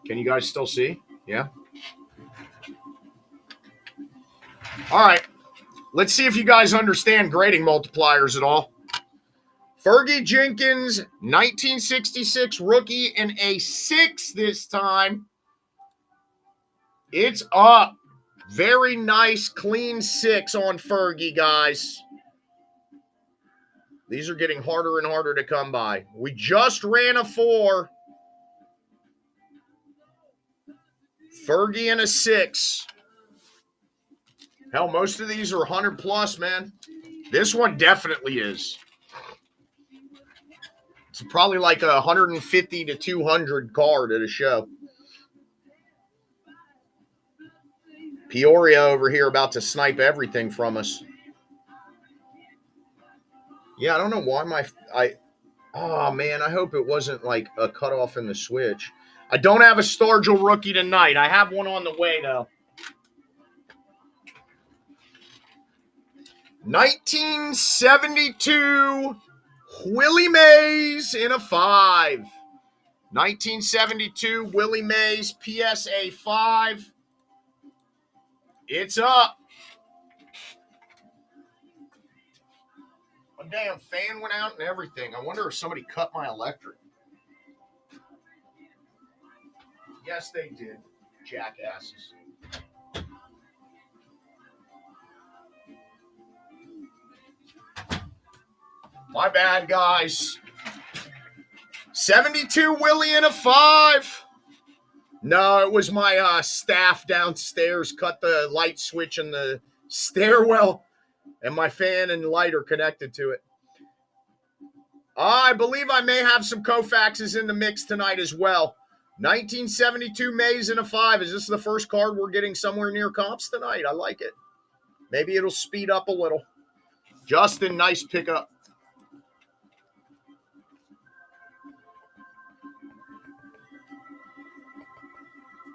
Can you guys still see? Yeah? All right. Let's see if you guys understand grading multipliers at all. Fergie Jenkins, 1966 rookie in a 6 this time. It's up. Very nice, clean 6 on Fergie, guys. These are getting harder and harder to come by. We just ran a 4. Fergie in a 6. Hell, most of these are 100 plus, man. This one definitely is. It's probably like a 150 to 200 card at a show. Peoria over here about to snipe everything from us. Yeah, I don't know why oh, man, I hope it wasn't like a cutoff in the switch. I don't have a Stargell rookie tonight. I have one on the way, though. 1972 Willie Mays in a 5. 1972 Willie Mays PSA 5. It's up. A damn fan went out and everything. I wonder if somebody cut my electric. Yes, they did, jackasses. My bad, guys. 72 Willie in a 5. No, it was my staff downstairs cut the light switch in the stairwell, and my fan and light are connected to it. I believe I may have some Koufaxes in the mix tonight as well. 1972 Mays in a 5. Is this the first card we're getting somewhere near comps tonight? I like it. Maybe it'll speed up a little. Justin, nice pickup.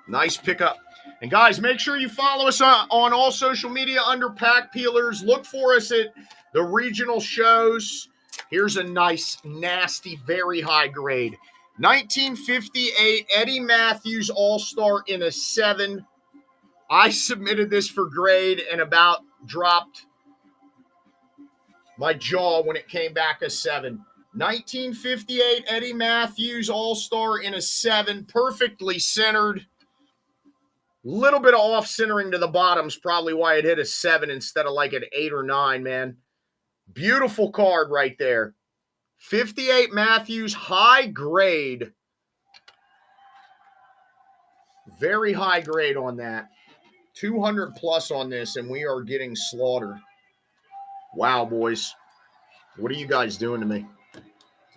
Nice pickup. And guys, make sure you follow us on all social media under Pack Peelers. Look for us at the regional shows. Here's a nice, nasty, very high grade. 1958 Eddie Matthews All-Star in a 7. I submitted this for grade and about dropped my jaw when it came back a 7. 1958 Eddie Matthews All-Star in a 7. Perfectly centered. Little bit of off-centering to the bottom's probably why it hit a 7 instead of like an 8 or 9, man. Beautiful card right there. 58 Matthews, high grade. Very high grade on that. 200 plus on this, and we are getting slaughtered. Wow, boys. What are you guys doing to me?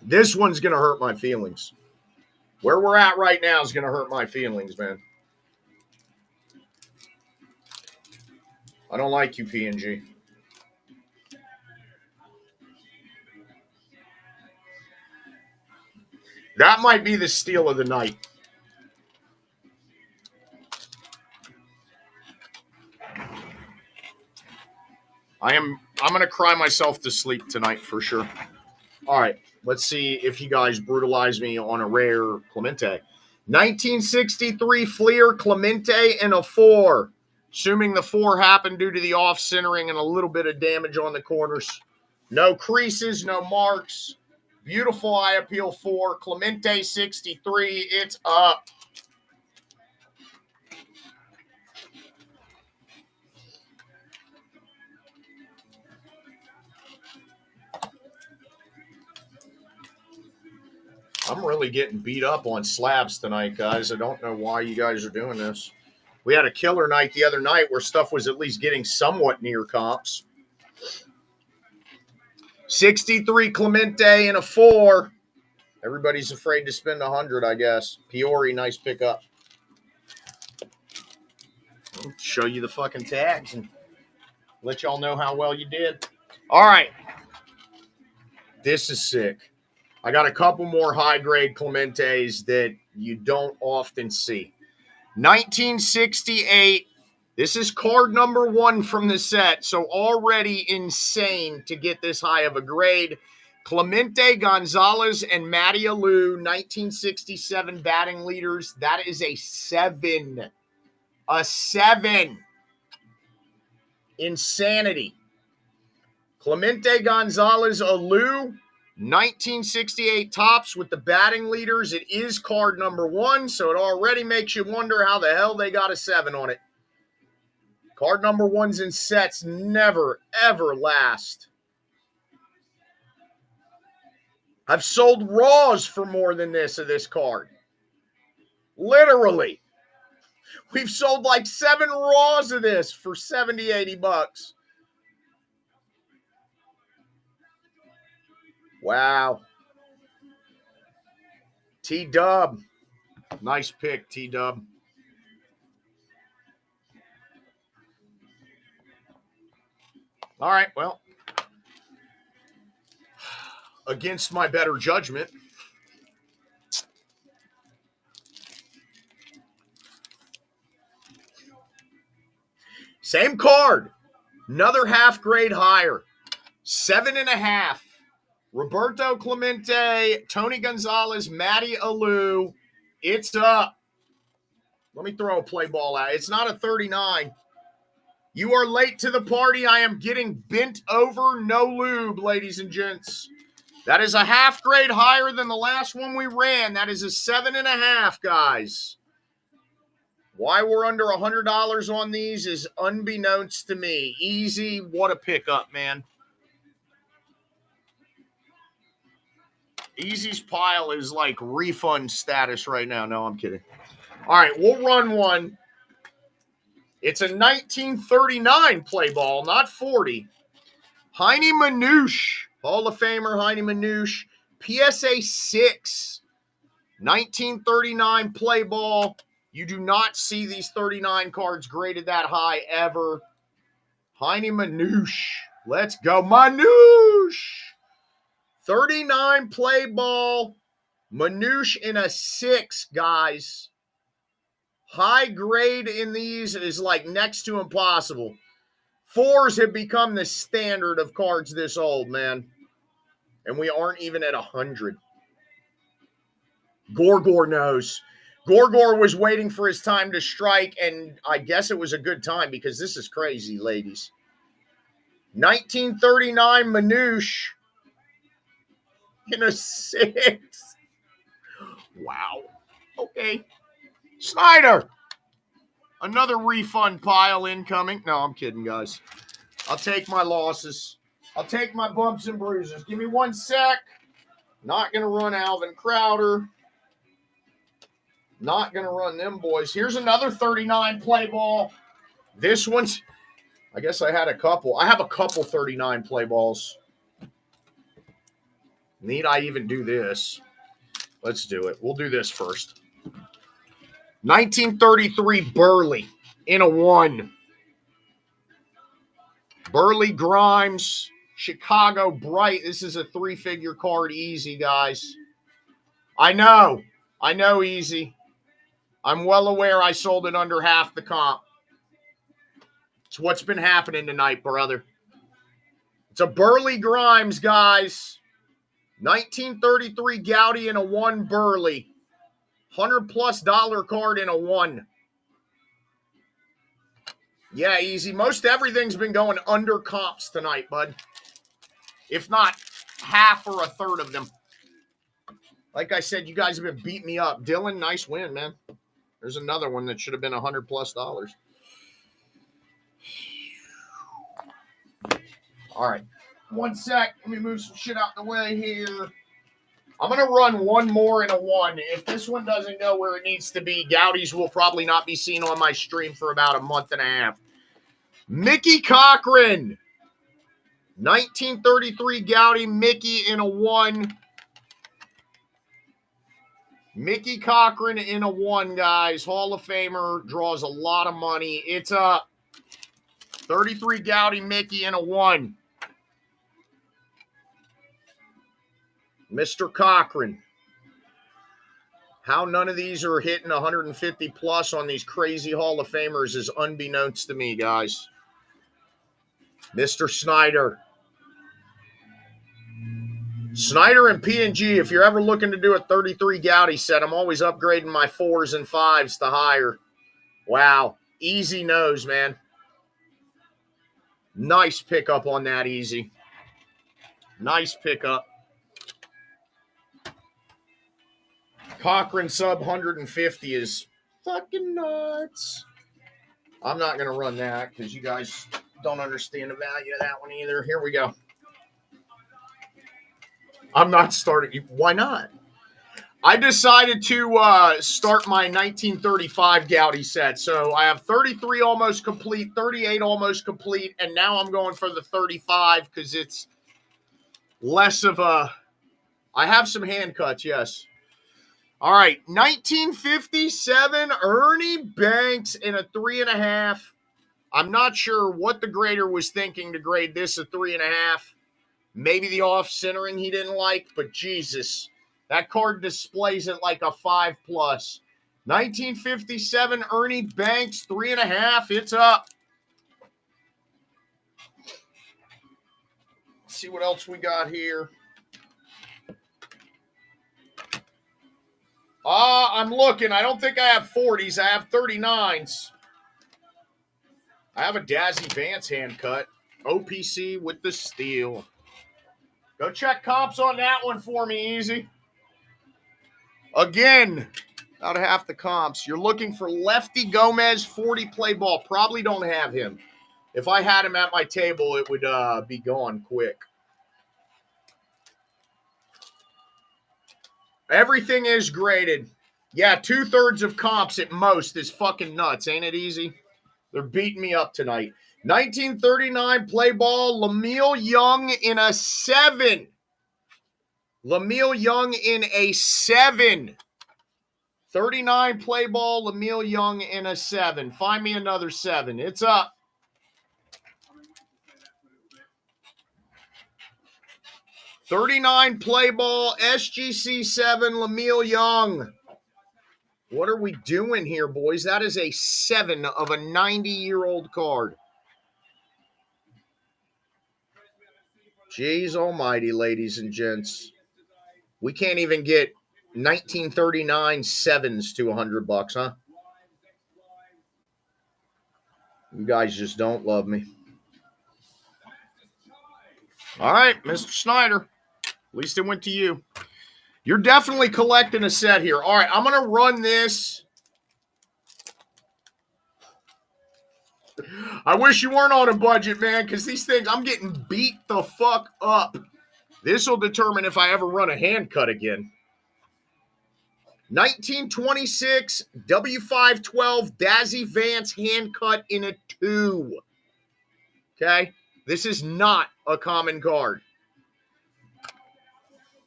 This one's going to hurt my feelings. Where we're at right now is going to hurt my feelings, man. I don't like you, PNG. That might be the steal of the night. I'm going to cry myself to sleep tonight for sure. All right, let's see if you guys brutalize me on a rare Clemente. 1963 Fleer Clemente in a 4. Assuming the 4 happened due to the off-centering and a little bit of damage on the corners. No creases, no marks. Beautiful Eye Appeal 4. Clemente 63. It's up. I'm really getting beat up on slabs tonight, guys. I don't know why you guys are doing this. We had a killer night the other night where stuff was at least getting somewhat near comps. 63 Clemente and a 4. Everybody's afraid to spend 100, I guess. Piori, nice pickup. I'll show you the fucking tags and let y'all know how well you did. All right. This is sick. I got a couple more high-grade Clementes that you don't often see. 1968. This is card number 1 from the set, so already insane to get this high of a grade. Clemente Gonzalez and Matty Alou, 1967 batting leaders. That is a 7. A 7. Insanity. Clemente Gonzalez Alou, 1968 tops with the batting leaders. It is card number 1, so it already makes you wonder how the hell they got a 7 on it. Card number 1s in sets never, ever last. I've sold raws for more than this of this card. Literally. We've sold like 7 raws of this for 70, 80 bucks. Wow. T-Dub. Nice pick, T-Dub. All right, well, against my better judgment, same card, another half grade higher, 7.5. Roberto Clemente, Tony Gonzalez, Matty Alou. It's up. Let me throw a play ball out. It's not a 39. You are late to the party. I am getting bent over, no lube, ladies and gents. That is a half grade higher than the last one we ran. That is a 7.5, guys. Why we're under $100 on these is unbeknownst to me. Easy, what a pickup, man. Easy's pile is like refund status right now. No, I'm kidding. All right, we'll run one. It's a 1939 play ball, not 40. Heine Manouche, Hall of Famer Heine Manouche, PSA 6, 1939 play ball. You do not see these 39 cards graded that high ever. Heine Manouche. Let's go, Manouche. 39 play ball. Manouche in a 6, guys. High grade in these is like next to impossible. 4s have become the standard of cards this old, man. And we aren't even at 100. Gorgor knows. Gorgor was waiting for his time to strike, and I guess it was a good time because this is crazy, ladies. 1939 Manouche in a 6. Wow. Okay. Snyder. Another refund pile incoming. No, I'm kidding, guys. I'll take my losses. I'll take my bumps and bruises. Give me 1 sec. Not going to run Alvin Crowder. Not going to run them boys. Here's another 39 play ball. This one's, I guess I had a couple. I have a couple 39 play balls. Need I even do this? Let's do it. We'll do this first. 1933 Burley in a 1. Burley Grimes, Chicago Bright. This is a 3-figure card. Easy, guys. I know, Easy. I'm well aware I sold it under half the comp. It's what's been happening tonight, brother. It's a Burley Grimes, guys. 1933 Gowdy in a 1 Burley. $100+ card in a 1. Yeah, Easy. Most everything's been going under comps tonight, bud. If not half or a third of them. Like I said, you guys have been beating me up. Dylan, nice win, man. There's another one that should have been $100+. All right. One sec. Let me move some shit out the way here. I'm going to run one more in a one. If this one doesn't go where it needs to be, Goudy's will probably not be seen on my stream for about a month and a half. Mickey Cochran. 1933 Goudy, Mickey in a one. Mickey Cochran in a one, guys. Hall of Famer, draws a lot of money. It's a 33 Goudy, Mickey in a one. Mr. Cochran. How none of these are hitting 150 plus on these crazy Hall of Famers is unbeknownst to me, guys. Mr. Snyder. Snyder and P&G, if you're ever looking to do a 33 Goudy set, I'm always upgrading my 4s and 5s to higher. Wow. Easy nose, man. Nice pickup on that, Easy. Nice pickup. Cochran sub 150 is fucking nuts. I'm not going to run that because you guys don't understand the value of that one either. Here we go. I'm not starting. Why not? I decided to start my 1935 Goudy set. So I have 33 almost complete, 38 almost complete, and now I'm going for the 35 because it's less of a... I have some hand cuts, yes. All right, 1957 Ernie Banks in a 3.5. I'm not sure what the grader was thinking to grade this a 3.5. Maybe the off-centering he didn't like, but Jesus, that card displays it like a 5+. 1957 Ernie Banks, 3.5. It's up. Let's see what else we got here. I'm looking. I don't think I have 40s. I have 39s. I have a Dazzy Vance hand cut. OPC with the steel. Go check comps on that one for me, Easy. Again, about half the comps. You're looking for Lefty Gomez, 40 play ball. Probably don't have him. If I had him at my table, it would be gone quick. Everything is graded. Yeah, 2/3 of comps at most is fucking nuts. Ain't it, Easy? They're beating me up tonight. 1939 play ball, Lemuel Young in a 7. Lemuel Young in a 7. 39 play ball, Lemuel Young in a 7. Find me another 7. It's up. $39 play ball, SGC 7, Lemuel Young. What are we doing here, boys? That is a 7 of a 90-year-old card. Jeez almighty, ladies and gents. We can't even get 1939 7s to $100, huh? You guys just don't love me. All right, Mr. Snyder. At least it went to you. You're definitely collecting a set here. All right, I'm going to run this. I wish you weren't on a budget, man, because these things, I'm getting beat the fuck up. This will determine if I ever run a hand cut again. 1926 W512 Dazzy Vance hand cut in a 2. Okay? This is not a common card.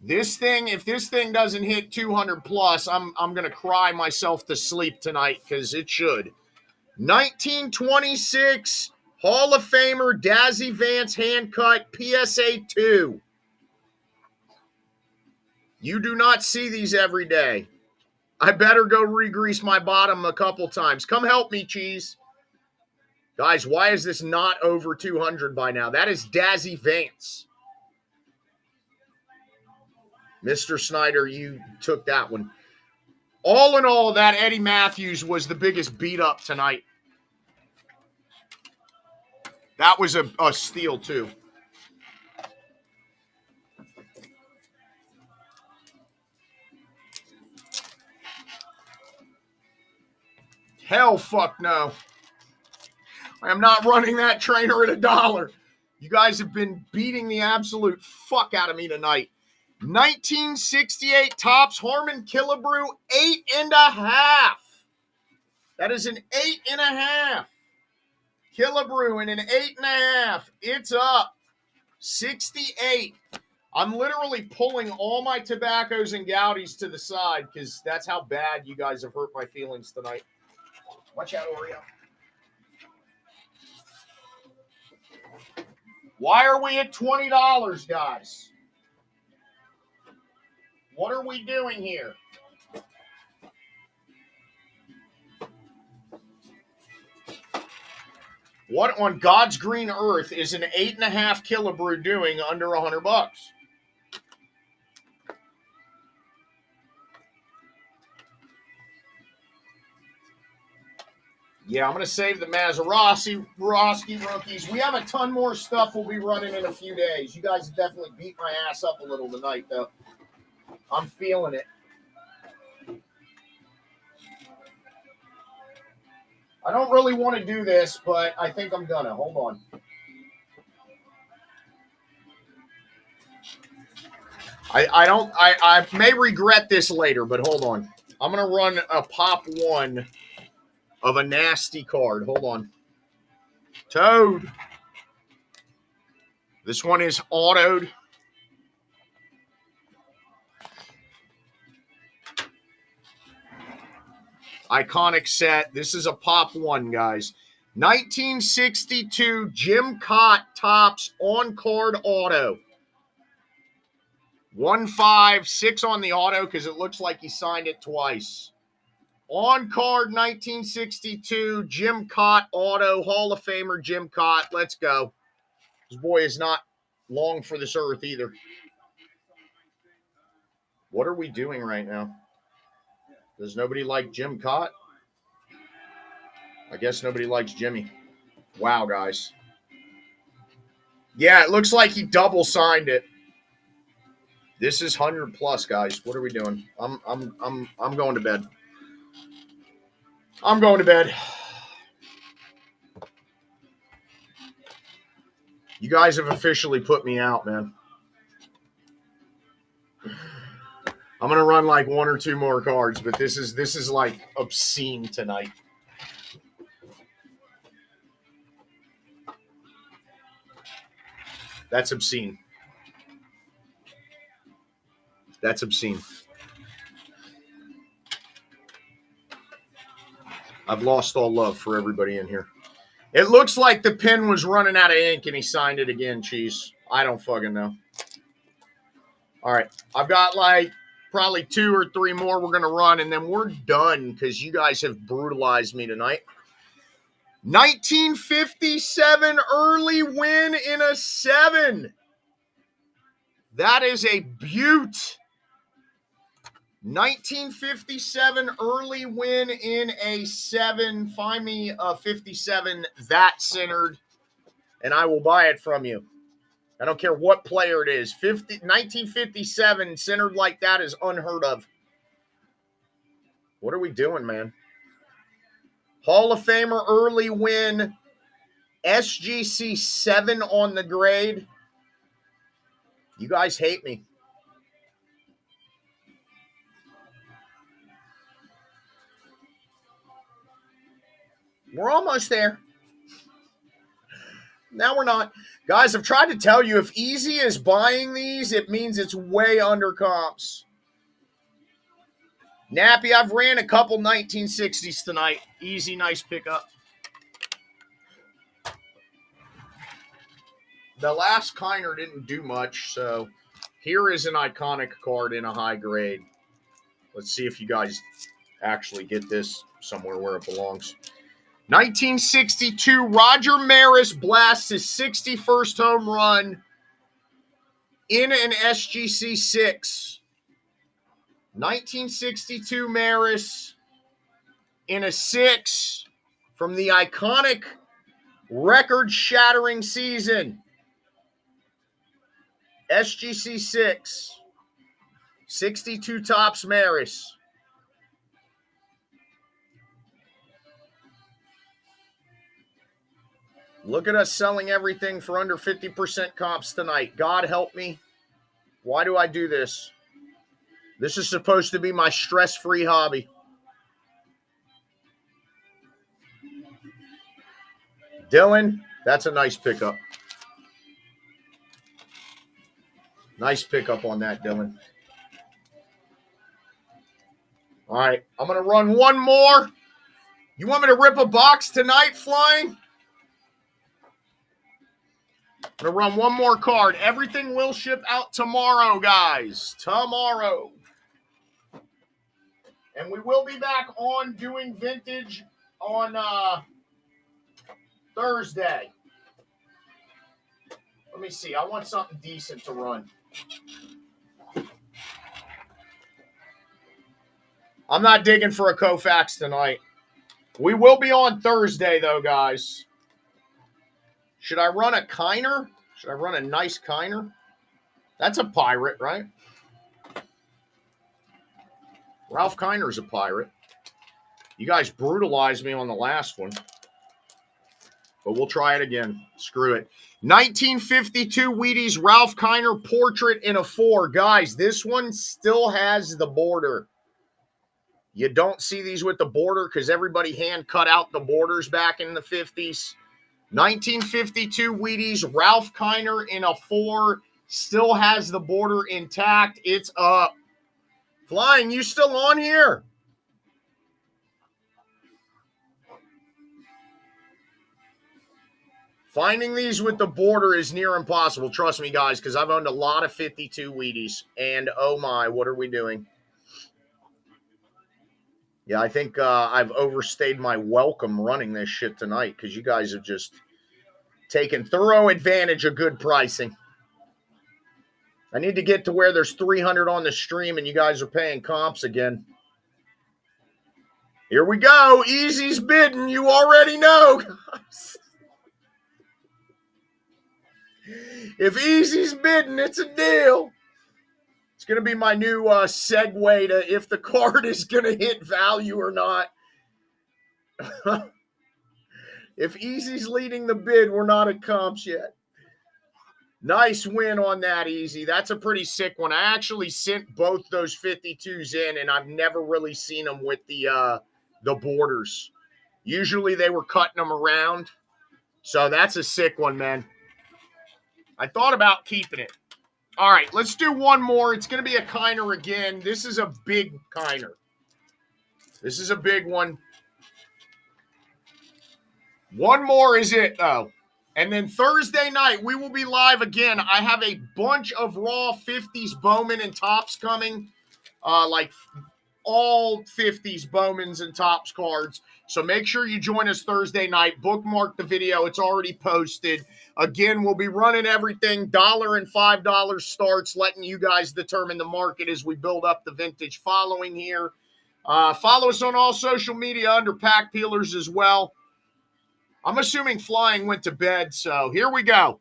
This thing, if this thing doesn't hit 200 plus, I'm going to cry myself to sleep tonight because it should. 1926 Hall of Famer Dazzy Vance hand cut PSA 2. You do not see these every day. I better go re-grease my bottom a couple times. Come help me, Cheese. Guys, why is this not over 200 by now? That is Dazzy Vance. Mr. Snyder, you took that one. All in all, that Eddie Matthews was the biggest beat up tonight. That was a steal, too. Hell fuck no. I am not running that trainer at $1. You guys have been beating the absolute fuck out of me tonight. 1968 Topps Harmon Killebrew, 8.5. That is an 8.5. Killebrew in an 8.5. It's up. 68. I'm literally pulling all my tobaccos and Goudies to the side because that's how bad you guys have hurt my feelings tonight. Watch out, Oreo. Why are we at $20, guys? What are we doing here? What on God's green earth is an 8.5 Killebrew doing under $100? Yeah, I'm going to save the Mazeroski rookies. We have a ton more stuff we'll be running in a few days. You guys definitely beat my ass up a little tonight, though. I'm feeling it. I don't really want to do this, but I think I'm going to. Hold on. I may regret this later, but hold on. I'm going to run a pop one of a nasty card. Hold on. Toad. This one is autoed. Iconic set. This is a pop one, guys. 1962 Jim Cott Topps on-card auto. 156 on the auto because it looks like he signed it twice. On-card 1962 Jim Cott auto. Hall of Famer Jim Cott. Let's go. This boy is not long for this earth either. What are we doing right now? Does nobody like Jim Cott? I guess nobody likes Jimmy. Wow, guys. Yeah, it looks like he double signed it. This is 100 plus, guys. What are we doing? I'm going to bed. I'm going to bed. You guys have officially put me out, man. I'm going to run like one or two more cards, but this is like obscene tonight. That's obscene. That's obscene. I've lost all love for everybody in here. It looks like the pen was running out of ink and he signed it again, Cheese. I don't fucking know. All right. I've got like probably 2 or 3 more we're going to run, and then we're done because you guys have brutalized me tonight. 1957 early win in a 7. That is a beaut. 1957 early win in a 7. Find me a 57 that centered, and I will buy it from you. I don't care what player it is. 1957 centered like that is unheard of. What are we doing, man? Hall of Famer early win. SGC 7 on the grade. You guys hate me. We're almost there. Now we're not. Guys, I've tried to tell you, if easy is buying these, it means it's way under comps. Nappy, I've ran a couple 1960s tonight. Easy, nice pickup. The last Kiner didn't do much, so here is an iconic card in a high grade. Let's see if you guys actually get this somewhere where it belongs. 1962, Roger Maris blasts his 61st home run in an SGC 6. 1962 Maris in a 6 from the iconic record-shattering season. SGC 6. 62 Topps Maris. Look at us selling everything for under 50% comps tonight. God help me. Why do I do this? This is supposed to be my stress-free hobby. Dylan, that's a nice pickup. Nice pickup on that, Dylan. All right, I'm going to run one more. You want me to rip a box tonight, Flying? I'm going to run one more card. Everything will ship out tomorrow, guys. Tomorrow. And we will be back on doing vintage on Thursday. Let me see. I want something decent to run. I'm not digging for a Koufax tonight. We will be on Thursday, though, guys. Should I run a Kiner? Should I run a nice Kiner? That's a pirate, right? Ralph Kiner's a pirate. You guys brutalized me on the last one. But we'll try it again. Screw it. 1952 Wheaties Ralph Kiner portrait in a 4. Guys, this one still has the border. You don't see these with the border because everybody hand cut out the borders back in the 50s. 1952 Wheaties Ralph Kiner in a 4 still has the border intact. It's up. Flying, you still on here? Finding these with the border is near impossible. Trust me, guys, because I've owned a lot of 52 Wheaties. And, oh, my, what are we doing? Yeah, I think I've overstayed my welcome running this shit tonight because you guys have just taken thorough advantage of good pricing. I need to get to where there's 300 on the stream and you guys are paying comps again. Here we go. Easy's bidding. You already know, guys. If Easy's bidding, it's a deal. It's going to be my new segue to if the card is going to hit value or not. If Easy's leading the bid, we're not at comps yet. Nice win on that, Easy. That's a pretty sick one. I actually sent both those 52s in, and I've never really seen them with the borders. Usually they were cutting them around. So that's a sick one, man. I thought about keeping it. All right, let's do one more. It's going to be a Kiner again. This is a big Kiner. This is a big one. One more is it, though. And then Thursday night, we will be live again. I have a bunch of raw 50s Bowman and Tops coming. Like all 50s Bowmans and Tops cards. So make sure you join us Thursday night. Bookmark the video. It's already posted. Again, we'll be running everything. $1 and $5 starts, letting you guys determine the market as we build up the vintage following here. Follow us on all social media under Pack Peelers as well. I'm assuming Flying went to bed, so here we go.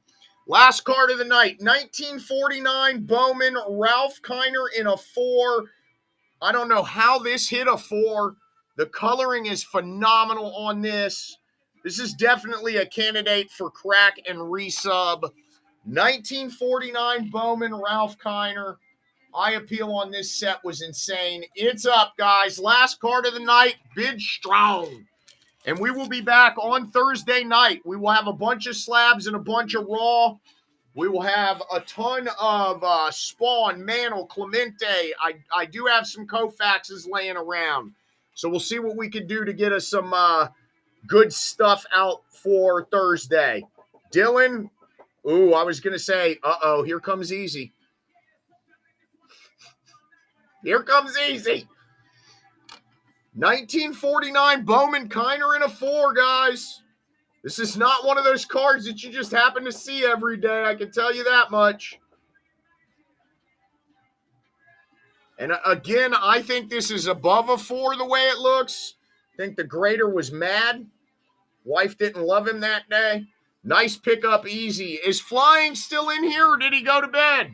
Last card of the night, 1949 Bowman Ralph Kiner in a 4. I don't know how this hit a 4. The coloring is phenomenal on this. This is definitely a candidate for crack and resub. 1949 Bowman Ralph Kiner. Eye appeal on this set was insane. It's up, guys. Last card of the night, bid strong. And we will be back on Thursday night. We will have a bunch of slabs and a bunch of raw. We will have a ton of Spawn, Mantle, Clemente. I do have some Koufaxes laying around. So we'll see what we can do to get us some good stuff out for Thursday. Dylan, ooh, I was going to say, uh-oh, here comes Easy. Here comes Easy. 1949 Bowman Kiner in a 4, guys. This is not one of those cards that you just happen to see every day. I can tell you that much. And again, I think this is above a 4 the way it looks. I think the grader was mad. Wife didn't love him that day. Nice pickup, Easy. Is Flying still in here or did he go to bed?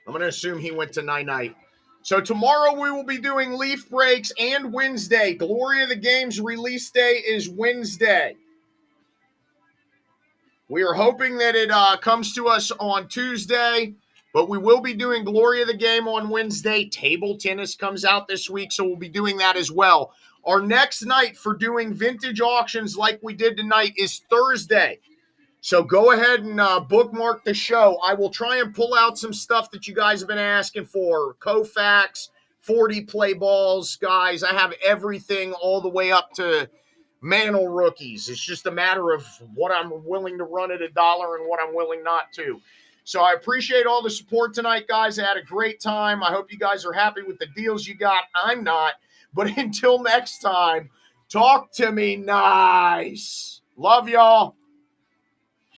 I'm going to assume he went to night-night. So tomorrow we will be doing Leaf Breaks and Wednesday. Glory of the Games release day is Wednesday. We are hoping that it comes to us on Tuesday, but we will be doing Glory of the Game on Wednesday. Table tennis comes out this week, so we'll be doing that as well. Our next night for doing vintage auctions like we did tonight is Thursday. So go ahead and bookmark the show. I will try and pull out some stuff that you guys have been asking for. Koufax, 40 play balls, guys. I have everything all the way up to Mantle rookies. It's just a matter of what I'm willing to run at $1 and what I'm willing not to. So I appreciate all the support tonight, guys. I had a great time. I hope you guys are happy with the deals you got. I'm not. But until next time, talk to me nice. Love y'all.